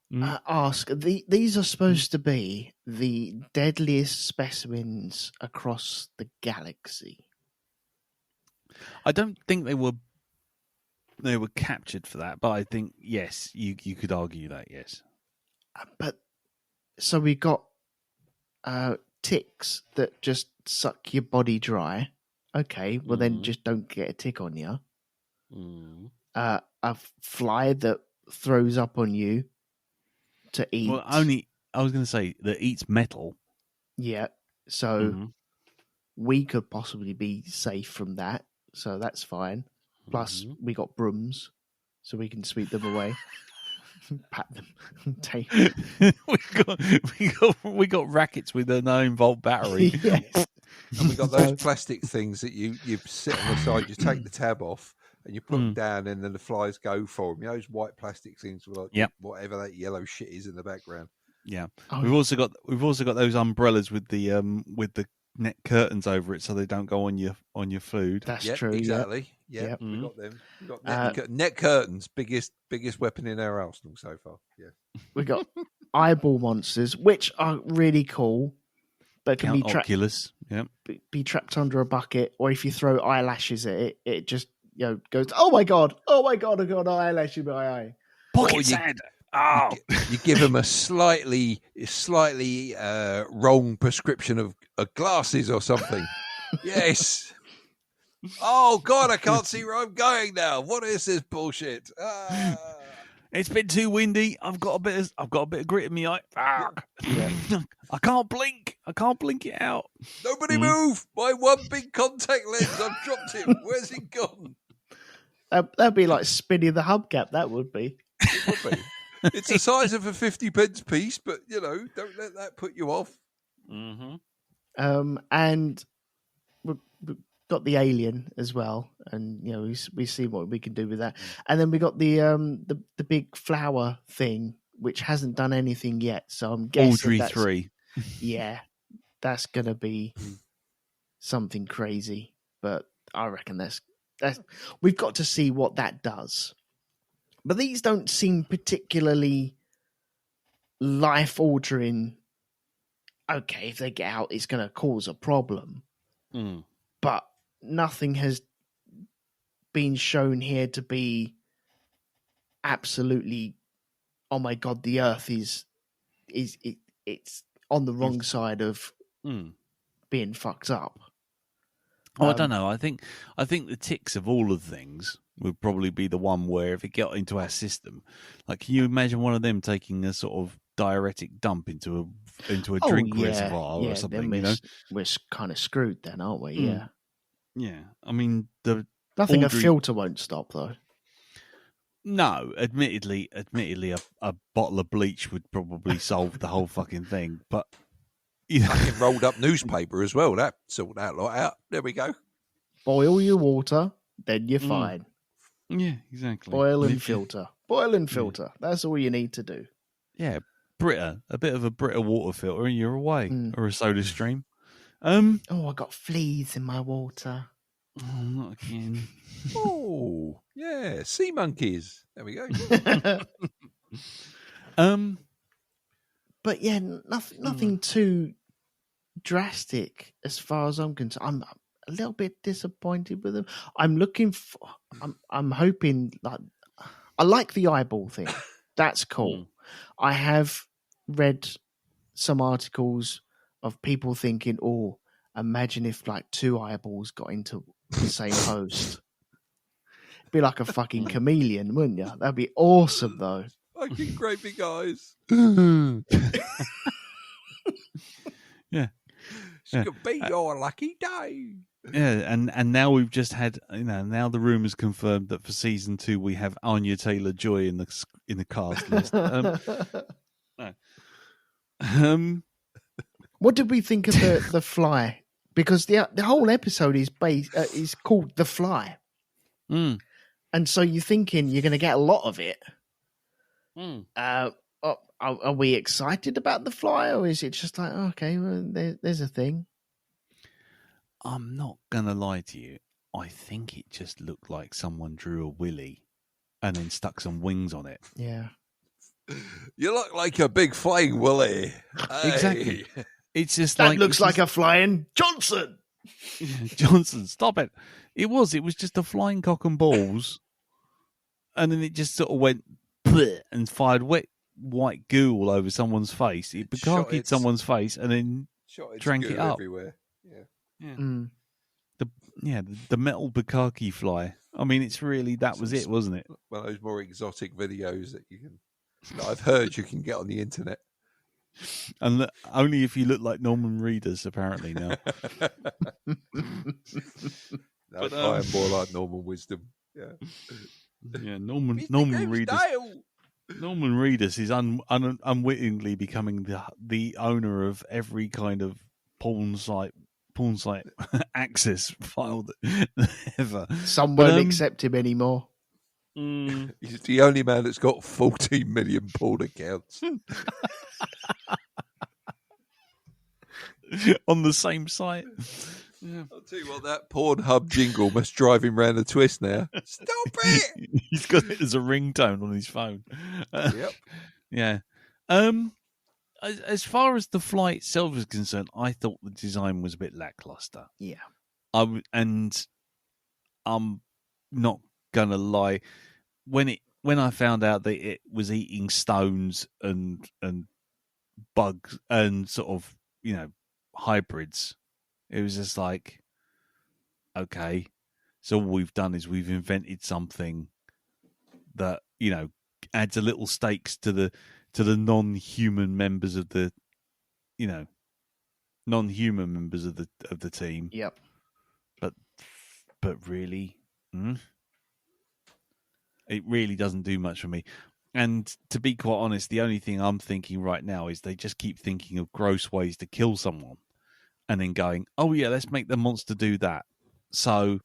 Ask, these are supposed to be the deadliest specimens across the galaxy. I don't think they were captured for that, but I think yes, you could argue that, yes. But so we got ticks that just suck your body dry. Okay, well then just don't get a tick on you. A fly that throws up on you to eat. Well, I was going to say that eats metal. Yeah, so we could possibly be safe from that. So that's fine. Plus, we got brooms, so we can sweep them away, pat them, take. we got rackets with a 9-volt battery. Yes. And we got those plastic things that you sit on the side. You take the tab off and you put them down, and then the flies go for them. Those white plastic things with whatever that yellow shit is in the background. Yeah, we've also got those umbrellas with the net curtains over it, so they don't go on your food. That's true. Exactly. Yeah, we got them. We got net curtains, biggest weapon in our arsenal so far. Yeah, we got eyeball monsters, which are really cool, but can Count Oculus. Yeah, be trapped under a bucket, or if you throw eyelashes at it, it just goes. Oh my god! I got eyelash in my eye. Pocket sand. Oh, you give them a slightly wrong prescription of glasses or something. Yes. Oh God, I can't see where I'm going now. What is this bullshit? It's been too windy. I've got a bit of grit in my eye. Yeah. I can't blink. It out. Nobody move! My one big contact lens. I've dropped him. Where's he gone? That'd be like spinning the hubcap. That would be. It would be. It's the size of a 50p piece, but don't let that put you off. Mm-hmm. And we've got the alien as well, and we see what we can do with that. And then we got the big flower thing, which hasn't done anything yet. So I'm guessing Audrey 3. Yeah, that's gonna be something crazy. But I reckon that's we've got to see what that does. But these don't seem particularly life-altering. Okay, if they get out, it's going to cause a problem. Mm. But nothing has been shown here to be absolutely, oh my God, the Earth it's on the wrong side of being fucked up. Oh, I don't know. I think the ticks of all of the things would probably be the one where if it got into our system, like, can you imagine one of them taking a sort of diuretic dump into a drink reservoir or something? Then we're kind of screwed then, aren't we? Yeah. Yeah. I mean, nothing a filter won't stop though. No, admittedly, a bottle of bleach would probably solve the whole fucking thing. But fucking rolled up newspaper as well. That sort that lot out. There we go. Boil your water, then you're fine. Yeah, exactly. Boil and filter. Boil and filter. That's all you need to do. Yeah, Brita. A bit of a Brita water filter and you're away. Or a soda stream. Oh, I got fleas in my water. Oh, not again. Oh, yeah. Sea monkeys. There we go. But yeah, nothing too drastic as far as I'm concerned. I'm a little bit disappointed with them. I'm hoping, like, I like the eyeball thing. That's cool. I have read some articles of people thinking, oh, imagine if like two eyeballs got into the same host. It'd be like a fucking chameleon, wouldn't you? That'd be awesome, though. Fucking great big eyes. Yeah. She could be your lucky day. Yeah, and now we've just had, now the rumours confirmed that for season 2 we have Anya Taylor-Joy in the cast list. What did we think of the Fly? Because the whole episode is called The Fly, and so you're thinking you're going to get a lot of it. Are we excited about The Fly, or is it just like, okay, well, there's a thing? I'm not going to lie to you. I think it just looked like someone drew a willy and then stuck some wings on it. Yeah. You look like a big flying willy. Exactly. It's just that looks like a flying Johnson. Johnson, stop it. It was just a flying cock and balls. And then it just sort of went and fired wet white goo all over someone's face. It bukakied someone's face and then drank it up. Everywhere. Yeah. The metal bukkake fly. I mean, it's really, that was it, wasn't it? One of those more exotic videos that I've heard you can get on the internet. And only if you look like Norman Reedus, apparently, now. But I am more like Norman Wisdom. Yeah. Yeah, Norman Reedus. Norman Reedus is unwittingly becoming the owner of every kind of porn site access file ever. Some won't accept him anymore. He's the only man that's got 14 million porn accounts. On the same site. Yeah. I'll tell you what, that Pornhub jingle must drive him round a twist now. Stop it! He's got it as a ringtone on his phone. Yep. Yeah. As far as the fly itself is concerned, I thought the design was a bit lackluster. Yeah. And I'm not gonna lie. When I found out that it was eating stones and bugs and sort of, hybrids, it was just like, okay, so all we've done is we've invented something that, adds a little stakes to the non-human members of the, non-human members of the team. Yep. But really, It really doesn't do much for me. And to be quite honest, the only thing I'm thinking right now is they just keep thinking of gross ways to kill someone and then going, oh, yeah, let's make the monster do that. So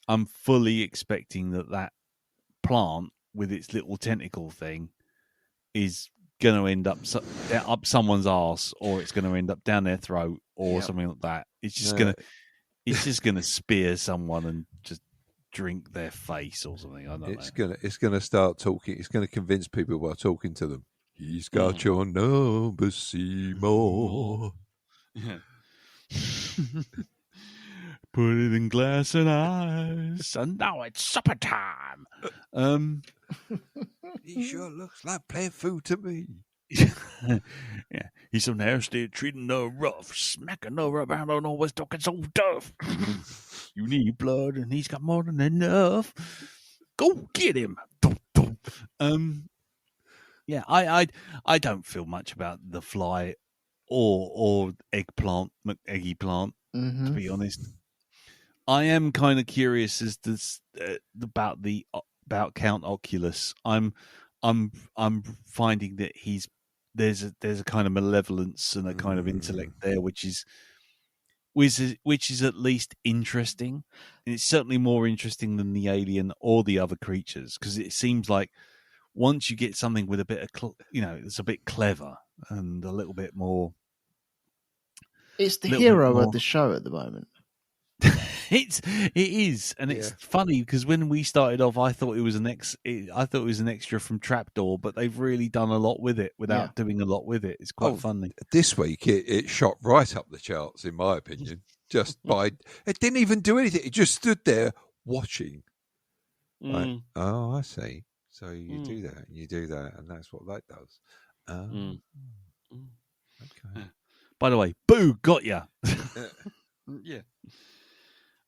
I'm fully expecting that plant with its little tentacle thing is going to end up someone's arse, or it's going to end up down their throat or something like that. It's just going to spear someone and just drink their face or something. I don't know. It's gonna start talking. It's gonna convince people by talking to them. He's got your number, Seymour. Yeah. Put it in glass and ice, and now it's supper time. He sure looks like plain food to me. Yeah, he's so nasty, treating her rough, smacking her around, and always talking so tough. You need blood, and he's got more than enough. Go get him. Yeah, I don't feel much about the fly or eggplant, McEggplant, to be honest. I am kind of curious as to about Count Oculus. I'm finding that there's a kind of malevolence and a kind of intellect there, which is at least interesting. And it's certainly more interesting than the alien or the other creatures, because it seems like once you get something with a bit of it's a bit clever and a little bit more. It's the hero of the show at the moment. It is, and it's funny because when we started off, I thought it was an extra from Trapdoor, but they've really done a lot with it without doing a lot with it. It's quite funny. This week, it shot right up the charts, in my opinion. Just by it didn't even do anything; it just stood there watching. Like, oh, I see. So you do that, and you do that, and that's what that does. Okay. By the way, boo, got ya. Yeah.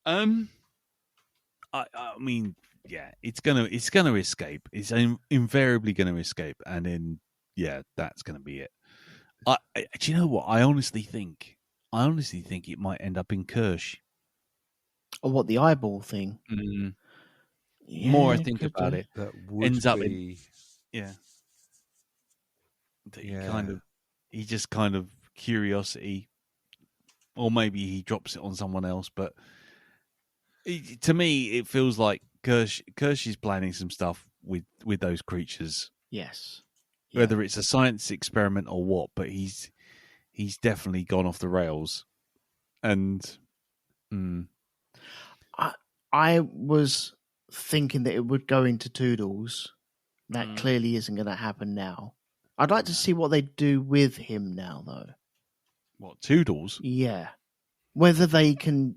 I mean, yeah, it's gonna escape. It's invariably gonna escape, and then that's gonna be it. Do you know what? I honestly think it might end up in Kirsch. Or what, the eyeball thing? Yeah, more I think about it, that would ends up be... He just kind of curiosity, or maybe he drops it on someone else, but. To me, it feels like Kirsch is planning some stuff with those creatures. Yes. Whether it's a science experiment or what, but he's definitely gone off the rails. And I was thinking that it would go into Toodles. That clearly isn't going to happen now. I'd like to see what they do with him now, though. What, Toodles? Yeah. Whether they can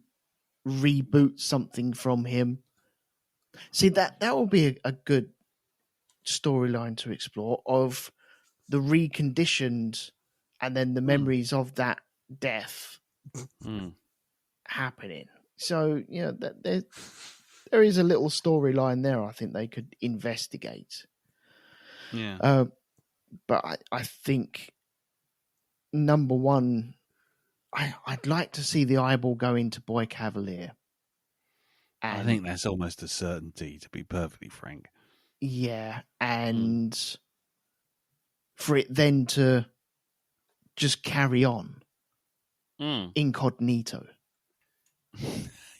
reboot something from him. See, that will be a good storyline to explore, of the reconditioned and then the memories of that death happening. So, there is a little storyline there I think they could investigate. Yeah. But I think, number one, I'd like to see the eyeball go into Boy Cavalier. And I think that's almost a certainty, to be perfectly frank. Yeah, and for it then to just carry on incognito.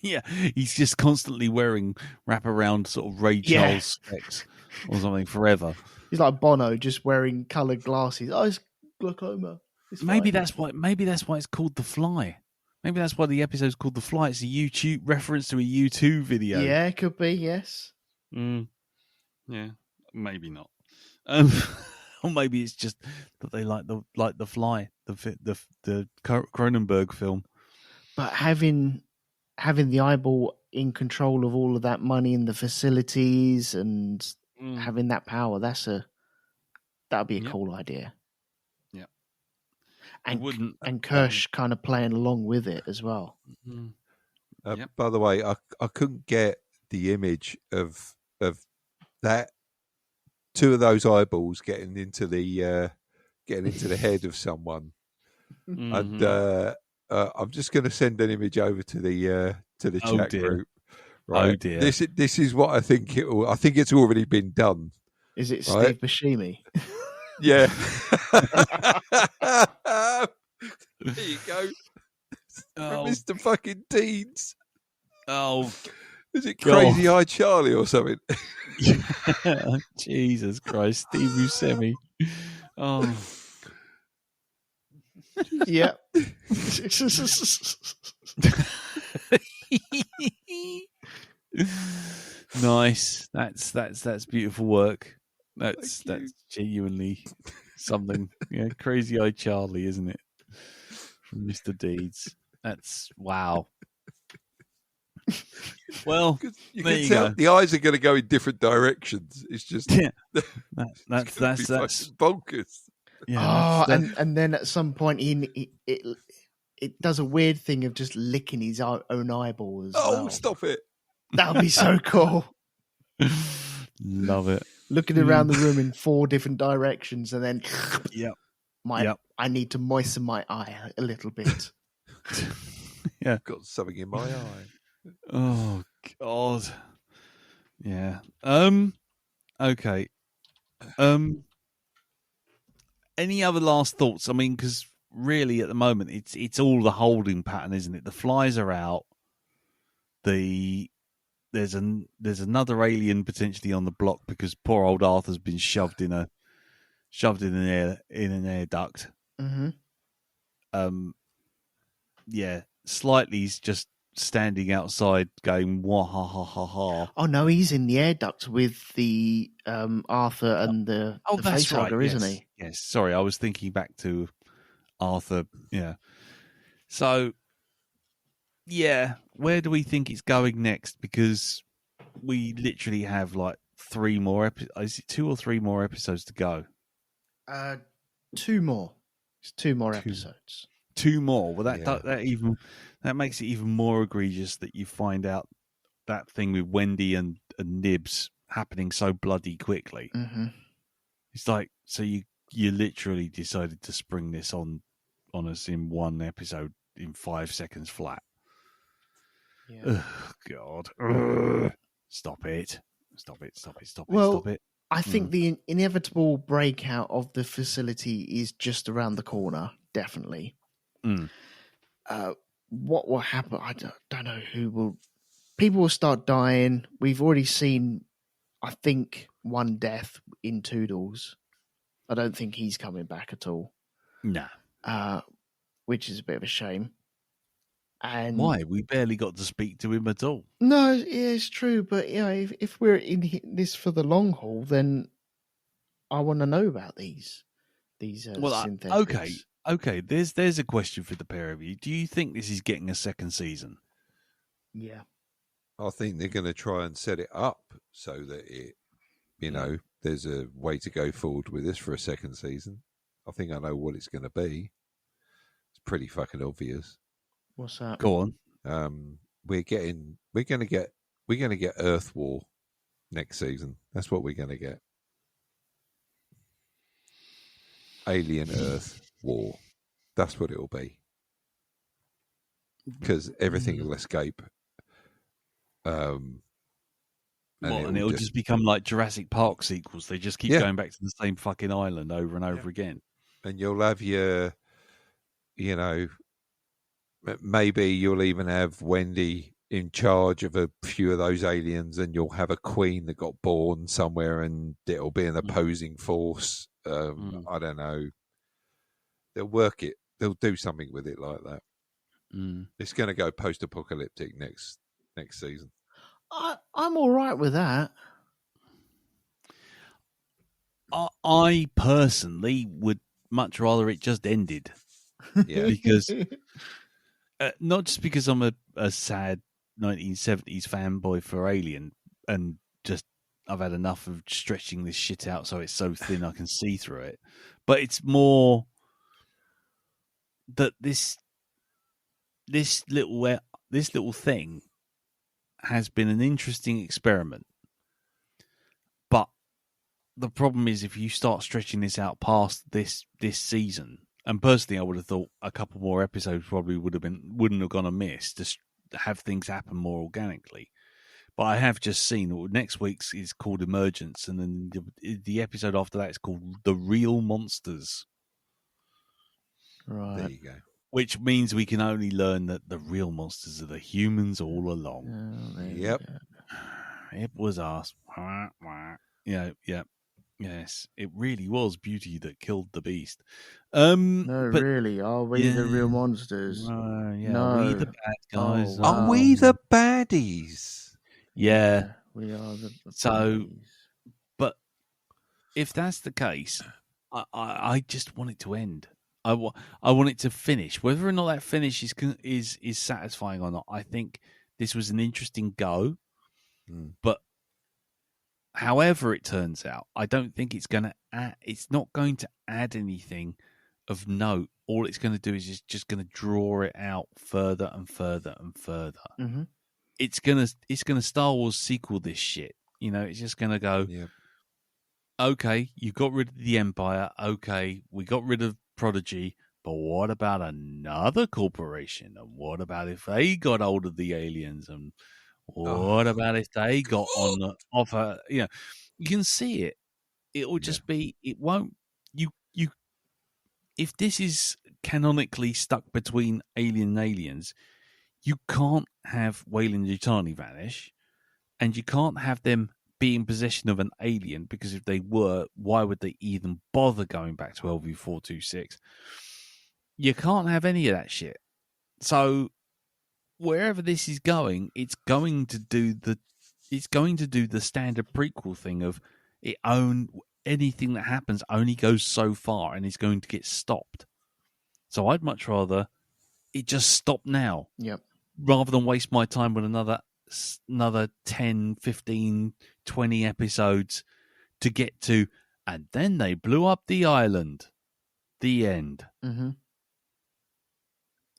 Yeah, he's just constantly wearing wraparound sort of Ray Charles specs or something forever. He's like Bono, just wearing coloured glasses. Oh, it's glaucoma. Maybe that's why it's called The Fly. Maybe that's why the episode's called The Fly. It's a YouTube reference to a U2 video. Yeah, it could be, yes. Yeah, maybe not. Or maybe it's just that they like the Fly, the Cronenberg film. But having the eyeball in control of all of that money and the facilities and having that power, that'd be a cool idea. And Kirsch kind of playing along with it as well. By the way, I couldn't get the image of that, two of those eyeballs getting into the head of someone, and I'm just going to send an image over to the chat group Right? Oh dear. This is what I think I think it's already been done. Is it Right? Steve Buscemi? Yeah. There you go. Oh, Mr. fucking Deeds. oh Is it God. Crazy Eye Charlie or something? Jesus Christ, Steve Buscemi. Oh, Yeah. nice. That's beautiful work. That's genuinely something. Yeah, Crazy Eye Charlie, isn't it? From Mr. Deeds. That's wow. Well, You there can you tell go. the eyes are going to go in different directions. It's just Yeah. it's That's fucking bonkers. yeah. And then at some point it does a weird thing of just licking his own eyeball as well. Stop it! That would be so cool. Love it. Looking around the room in 4 different directions, and then Yep. I need to moisten my eye a little bit. Yeah. Got something in my eye. Oh God. Yeah. Okay. Any other last thoughts? I mean, because really, at the moment, it's all the holding pattern, isn't it? The flies are out. There's another alien potentially on the block because poor old Arthur's been shoved in an air duct. Mm-hmm. Yeah. Slightly's just standing outside going wah ha ha ha ha. Oh no, he's in the air duct with the Arthur and the that's right, facehugger, isn't he? Yes. Sorry, I was thinking back to Arthur. Yeah. So, yeah, where do we think it's going next? Because we literally have like 3 more episodes. Is it 2 or 3 more episodes to go? 2 more. It's 2 more episodes. 2 more. Well, that makes it even more egregious that you find out that thing with Wendy and Nibs happening so bloody quickly. Mm-hmm. It's like, so you literally decided to spring this on us in 1 episode in 5 seconds flat. Yeah. Ugh, God. Ugh. Stop it. Well, I think the inevitable breakout of the facility is just around the corner, definitely. What will happen? I don't know who will. People will start dying. We've already seen, I think, 1 death in Toodles. I don't think he's coming back at all. No. Which is a bit of a shame. And why? We barely got to speak to him at all. No, yeah, it's true. But if we're in this for the long haul, then I want to know about these synthetics. Okay. There's a question for the pair of you. Do you think this is getting a 2nd season? Yeah, I think they're going to try and set it up so that it, there's a way to go forward with this for a 2nd season. I think I know what it's going to be. It's pretty fucking obvious. What's that? Go on. We're going to get Earth War next season. That's what we're going to get. Alien Earth War. That's what it'll be. Because everything will escape. And it'll just become like Jurassic Park sequels. They just keep going back to the same fucking island over and over again. And you'll have your, maybe you'll even have Wendy in charge of a few of those aliens, and you'll have a queen that got born somewhere, and it'll be an opposing force. I don't know. They'll work it. They'll do something with it like that. It's going to go post-apocalyptic next season. I'm all right with that. I personally would much rather it just ended. Yeah, because not just because I'm a sad 1970s fanboy for Alien, and just I've had enough of stretching this shit out so it's so thin I can see through it, but it's more that this little thing has been an interesting experiment. But the problem is, if you start stretching this out past this season, and personally, I would have thought a couple more episodes probably wouldn't have gone amiss to have things happen more organically. But I have just seen next week's is called Emergence, and then the episode after that is called The Real Monsters. Right. There you go. Which means we can only learn that the real monsters are the humans all along. Yep. It was us. Yes, it really was Beauty that killed the Beast. No, but, really, are we the real monsters? No, we the bad guys. Oh, wow. Are we the baddies? Yeah. We are the So, baddies. but if that's the case, I just want it to end. I want it to finish. Whether or not that finish is satisfying or not, I think this was an interesting go. But however it turns out, I don't think it's going to add. It's not going to add anything of note. All it's going to do is just going to draw it out further and further and further. Mm-hmm. It's gonna Star Wars sequel this shit. You know, it's just gonna go. Yeah. Okay, you got rid of the Empire. Okay, we got rid of Prodigy. But what about another corporation? And what about if they got hold of the aliens? And what about if they got on the offer? You know, you can see it. It will just be. It won't. You. If this is canonically stuck between Alien and Aliens, you can't have Wayland Yutani vanish, and you can't have them be in possession of an alien, because if they were, why would they even bother going back to LV-426? You can't have any of that shit. So wherever this is going, it's going to do the standard prequel thing of anything that happens only goes so far and is going to get stopped. So I'd much rather it just stop now. Yep. Rather than waste my time with another 10, 15, 20 episodes to get to, and then they blew up the island. The end. Mm-hmm.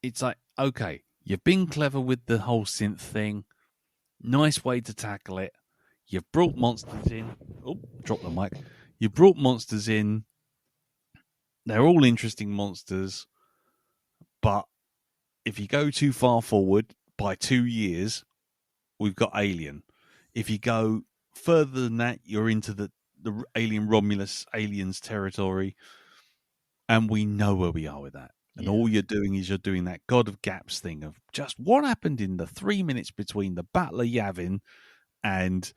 It's like, okay, you've been clever with the whole synth thing. Nice way to tackle it. You've brought monsters in. Oh, drop the mic. You brought monsters in. They're all interesting monsters. But if you go too far forward by 2 years, we've got Alien. If you go further than that, you're into the Alien Romulus aliens territory. And we know where we are with that. And all you're doing is you're doing that God of Gaps thing of just what happened in the 3 minutes between the Battle of Yavin and,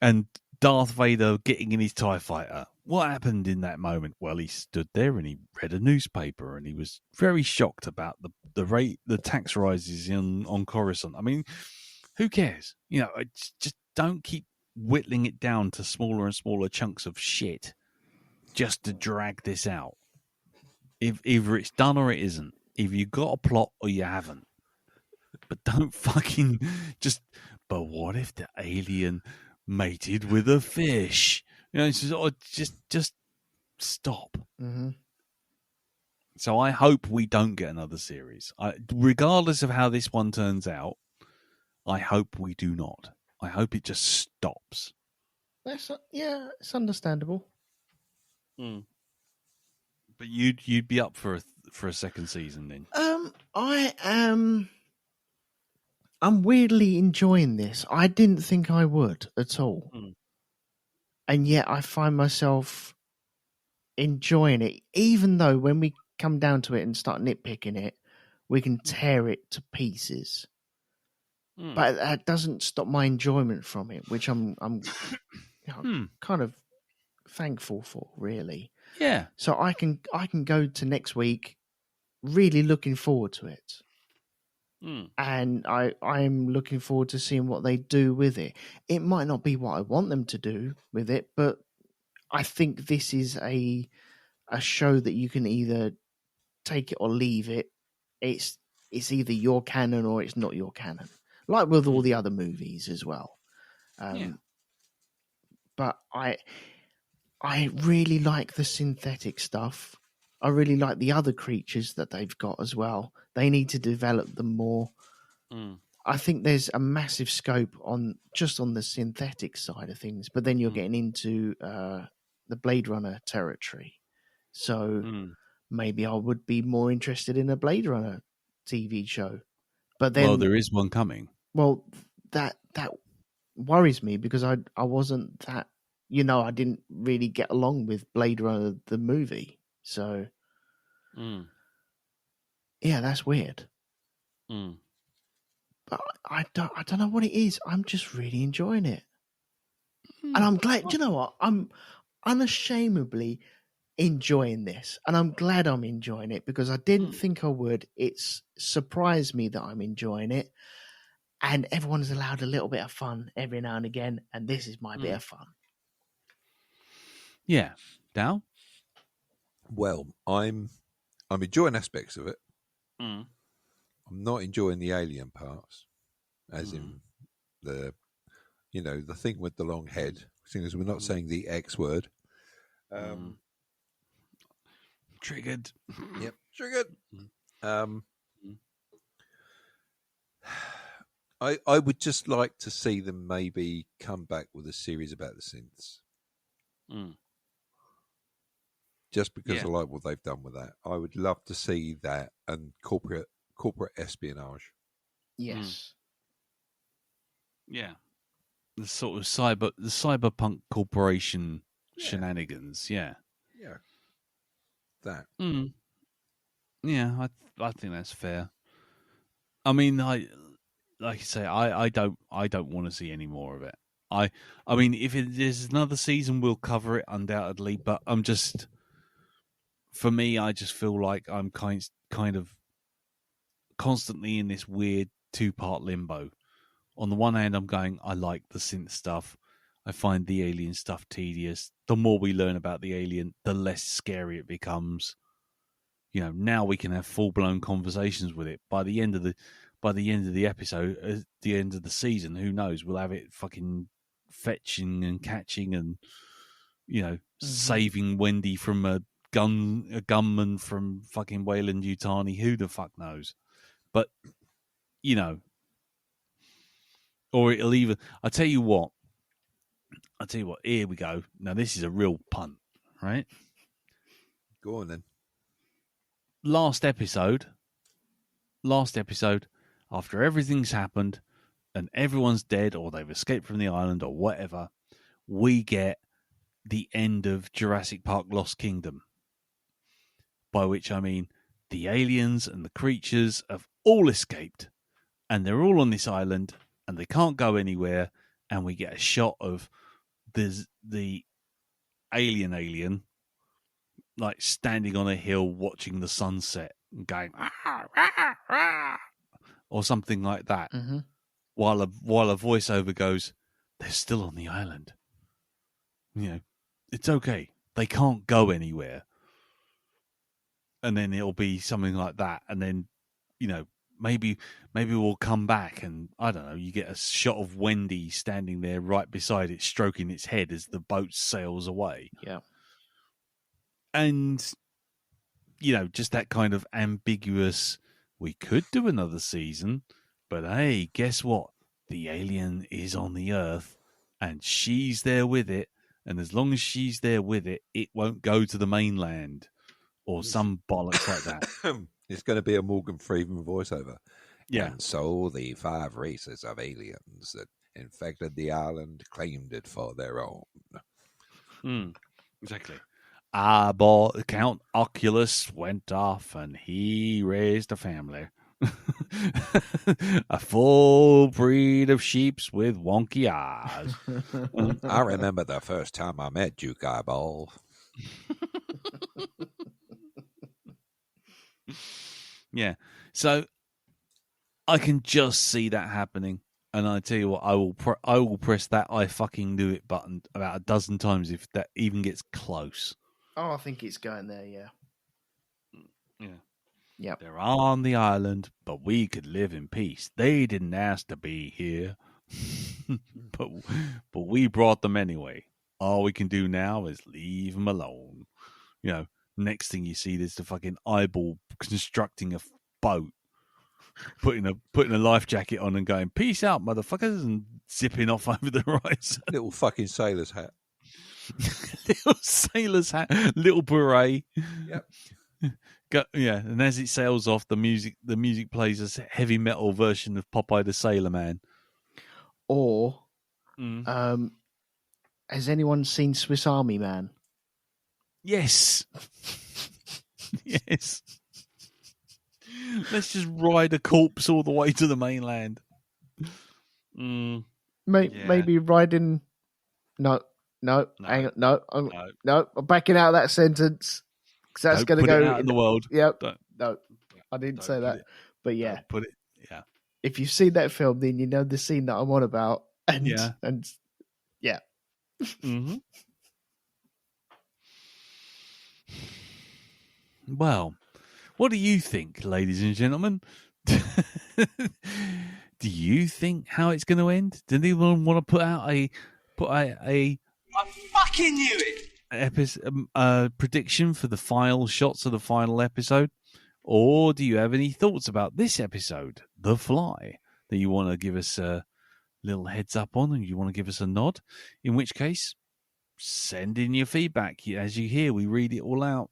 and Darth Vader getting in his TIE fighter. What happened in that moment? Well, he stood there and he read a newspaper and he was very shocked about the tax rises on Coruscant. I mean, who cares? Just don't keep whittling it down to smaller and smaller chunks of shit just to drag this out. If either it's done or it isn't. Either you got a plot or you haven't. But don't fucking just. But what if the alien mated with a fish? It's just stop. Mm-hmm. So I hope we don't get another series. Regardless of how this one turns out, I hope we do not. I hope it just stops. It's understandable. Mm. But you'd be up for a second season then? I'm weirdly enjoying this. I didn't think I would at all. Mm. And yet I find myself enjoying it, even though when we come down to it and start nitpicking it, we can tear it to pieces. Mm. But that doesn't stop my enjoyment from it, which I'm kind of thankful for, really. Yeah. So I can go to next week really looking forward to it. Mm. And I'm looking forward to seeing what they do with it. It might not be what I want them to do with it, but I think this is a show that you can either take it or leave it. It's either your canon or it's not your canon, like with all the other movies as well. But I really like the synthetic stuff. I really like the other creatures that they've got as well. They need to develop them more. Mm. I think there's a massive scope on the synthetic side of things, but then you're getting into the Blade Runner territory. So maybe I would be more interested in a Blade Runner TV show. But then, well, there is one coming. Well, that worries me because I wasn't that, I didn't really get along with Blade Runner the movie. So yeah, that's weird. But I don't know what it is. I'm just really enjoying it. And I'm glad, do you know what? I'm unashamedly enjoying this. And I'm glad I'm enjoying it because I didn't think I would. It's surprised me that I'm enjoying it. And everyone's allowed a little bit of fun every now and again. And this is my bit of fun. Yeah. Dal? Well, I'm enjoying aspects of it. I'm not enjoying the alien parts, as in the thing with the long head. Seeing as we're not saying the X word. Triggered. Yep, triggered. I would just like to see them maybe come back with a series about the synths. Just because I like what they've done with that. I would love to see that and corporate espionage. Yes. Yeah. The sort of cyberpunk corporation shenanigans, yeah. Yeah. That. Yeah, I think that's fair. I mean, like you say, I don't want to see any more of it. I mean, if there's another season, we'll cover it undoubtedly. But for me, I just feel like I'm kind of constantly in this weird 2-part limbo. On the one hand, I'm going, I like the synth stuff. I find the alien stuff tedious. The more we learn about the alien, the less scary it becomes. Now we can have full-blown conversations with it. By the end of the episode, at the end of the season, who knows? We'll have it fucking fetching and catching and, saving Wendy from a gunman from fucking Wayland Yutani. Who the fuck knows? But, or it'll even... I'll tell you what, here we go. Now, this is a real punt, right? Go on, then. Last episode, after everything's happened and everyone's dead or they've escaped from the island or whatever, we get the end of Jurassic Park Lost Kingdom. By which I mean the aliens and the creatures have all escaped and they're all on this island and they can't go anywhere, and we get a shot of the alien like standing on a hill watching the sunset and going or something like that, while a voiceover goes, "They're still on the island. It's okay. They can't go anywhere." And then it'll be something like that, and then maybe we'll come back, and I don't know. You get a shot of Wendy standing there right beside it, stroking its head as the boat sails away. Yeah. And, just that kind of ambiguous, we could do another season, but hey, guess what? The alien is on the Earth, and she's there with it, and as long as she's there with it, it won't go to the mainland, or some bollocks like that. It's going to be a Morgan Freeman voiceover. Yeah. And so the 5 races of aliens that infected the island claimed it for their own. Exactly. Count Oculus went off and he raised a family. A full breed of sheeps with wonky eyes. I remember the first time I met Duke Eyeball. Yeah. So I can just see that happening. And I tell you what, I will press that I fucking do it button about a dozen times if that even gets close. Oh, I think it's going there, yeah. Yeah. Yep. They're on the island, but we could live in peace. They didn't ask to be here. but we brought them anyway. All we can do now is leave them alone. Next thing you see, there's the fucking eyeball constructing a boat, putting a life jacket on and going, "Peace out, motherfuckers," and zipping off over the horizon. Little fucking sailor's hat. Little sailor's hat, little beret. Yep. and as it sails off, the music plays a heavy metal version of Popeye the Sailor Man. Or, has anyone seen Swiss Army Man? Yes. Yes. Let's just ride a corpse all the way to the mainland. Maybe riding. No, hang on, no, I'm backing out of that sentence because that's going to go out in the world. Yep. No, I didn't say that. But yeah, don't put it. Yeah. If you've seen that film, then you know the scene that I'm on about. And yeah. Mm-hmm. Well, what do you think, ladies and gentlemen? Do you think how it's going to end? Did anyone want to put out a I fucking knew it. Prediction for the final shots of the final episode? Or do you have any thoughts about this episode, The Fly, that you want to give us a little heads up on and you want to give us a nod? In which case, send in your feedback. As you hear, we read it all out.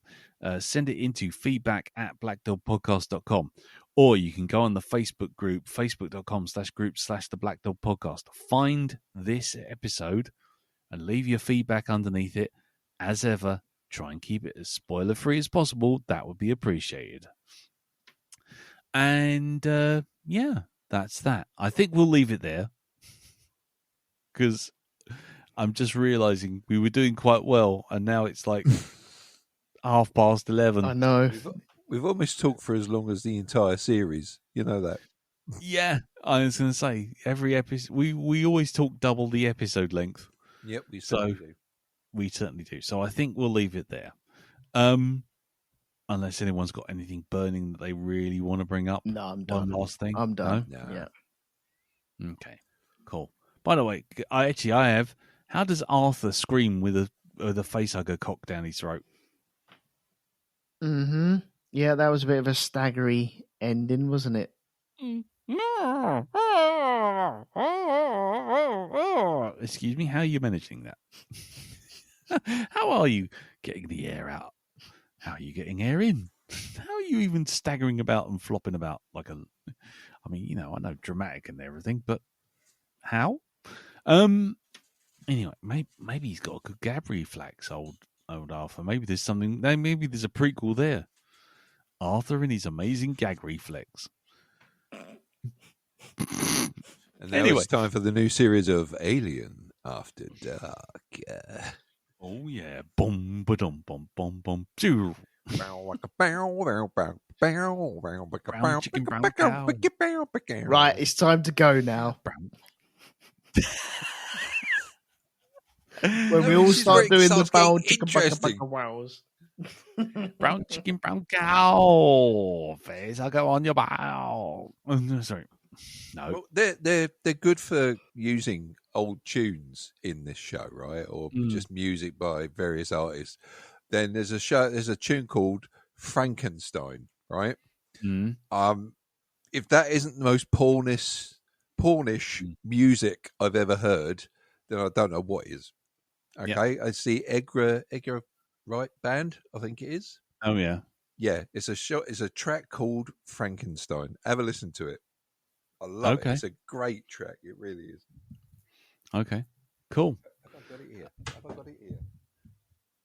Send it into feedback@blackdogpodcast.com, or you can go on the Facebook group, facebook.com/group/the Black Dog Podcast. Find this episode and leave your feedback underneath it. As ever, try and keep it as spoiler free as possible. That would be appreciated. And that's that. I think we'll leave it there because I'm just realizing we were doing quite well, and now it's like 11:30. I know. We've almost talked for as long as the entire series. You know that. Yeah, I was going to say every episode we always talk double the episode length. Yep, we certainly do. We certainly do. So I think we'll leave it there. Unless anyone's got anything burning that they really want to bring up. No, I'm done. One last thing. I'm done. No? Yeah. Okay. Cool. By the way, I have. How does Arthur scream with a facehugger cocked down his throat? Mm-hmm. Yeah, that was a bit of a staggery ending, wasn't it? Excuse me, how are you managing that? How are you getting the air out? How are you getting air in? How are you even staggering about and flopping about like a... I mean, I know dramatic and everything, but how? Anyway, maybe he's got a good gab reflex, old Arthur. Maybe there's something... Maybe there's a prequel there. Arthur and his amazing gag reflex. And now it's time for the new series of Alien After Dark. Oh yeah, boom, ba-dum, bum, bum, bum, choo. Brown chicken, brown cow. Right, it's time to go now. When we all start doing the brown chicken, wows. Brown chicken, brown cow. Face, I'll go on your bow. Sorry. No. Well, they're good for using old tunes in this show, right? Or just music by various artists. Then there's a tune called Frankenstein, right? If that isn't the most pornish music I've ever heard, then I don't know what is. Okay, yep. I see Edgar Wright Band, I think it is. Oh yeah, yeah. It's a track called Frankenstein. Have a listen to it. I love it. It's a great track. It really is. Okay, cool. Have I got it here?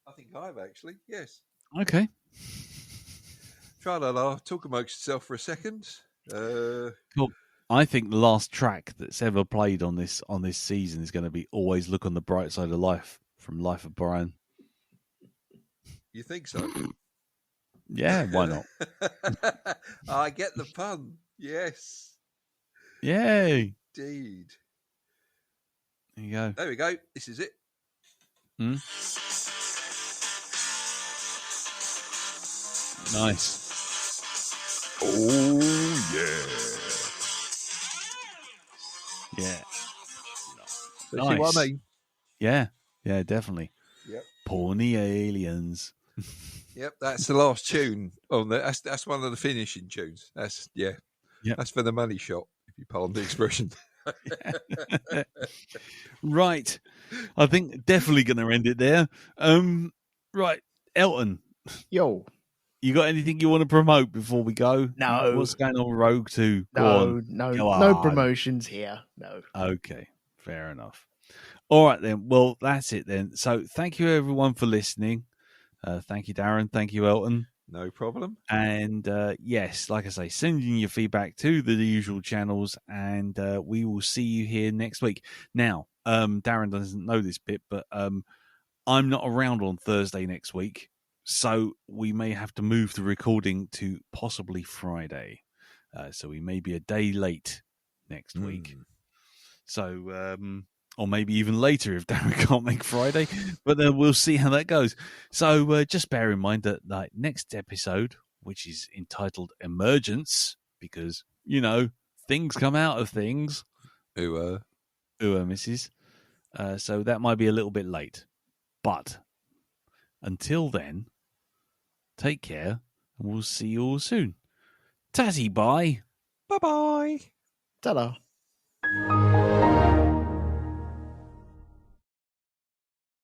I think I have actually. Yes. Okay. Tra-la-la. Talk amongst yourself for a second. Cool. I think the last track that's ever played on this season is going to be "Always Look on the Bright Side of Life" from Life of Brian. You think so? Yeah, why not? I get the pun. Yes. Yay. Indeed. There you go. There we go. This is it. Nice. Oh, yeah. Yeah. Nice. See what I mean? Yeah. Yeah, definitely. Yep. Porny aliens. Yep, that's the last tune. That's one of the finishing tunes. That's Yep. That's for the money shot, if you pardon the expression. Right. I think definitely going to end it there. Right, Elton. Yo. You got anything you want to promote before we go? No. What's going on, Rogue 2? Go on. No promotions here. No. Okay, fair enough. All right, then. Well, that's it then. So thank you, everyone, for listening. Thank you, Darren. Thank you, Elton. No problem. And yes, like I say, send in your feedback to the usual channels, and we will see you here next week. Now, Darren doesn't know this bit, but I'm not around on Thursday next week. So we may have to move the recording to possibly Friday. So we may be a day late next week. So, or maybe even later if Darren can't make Friday. But then we'll see how that goes. So just bear in mind that next episode, which is entitled Emergence, because, things come out of things. Ooh, missus. So that might be a little bit late. But until then, take care, and we'll see you all soon. Tazzy, bye. Bye-bye. Ta-da.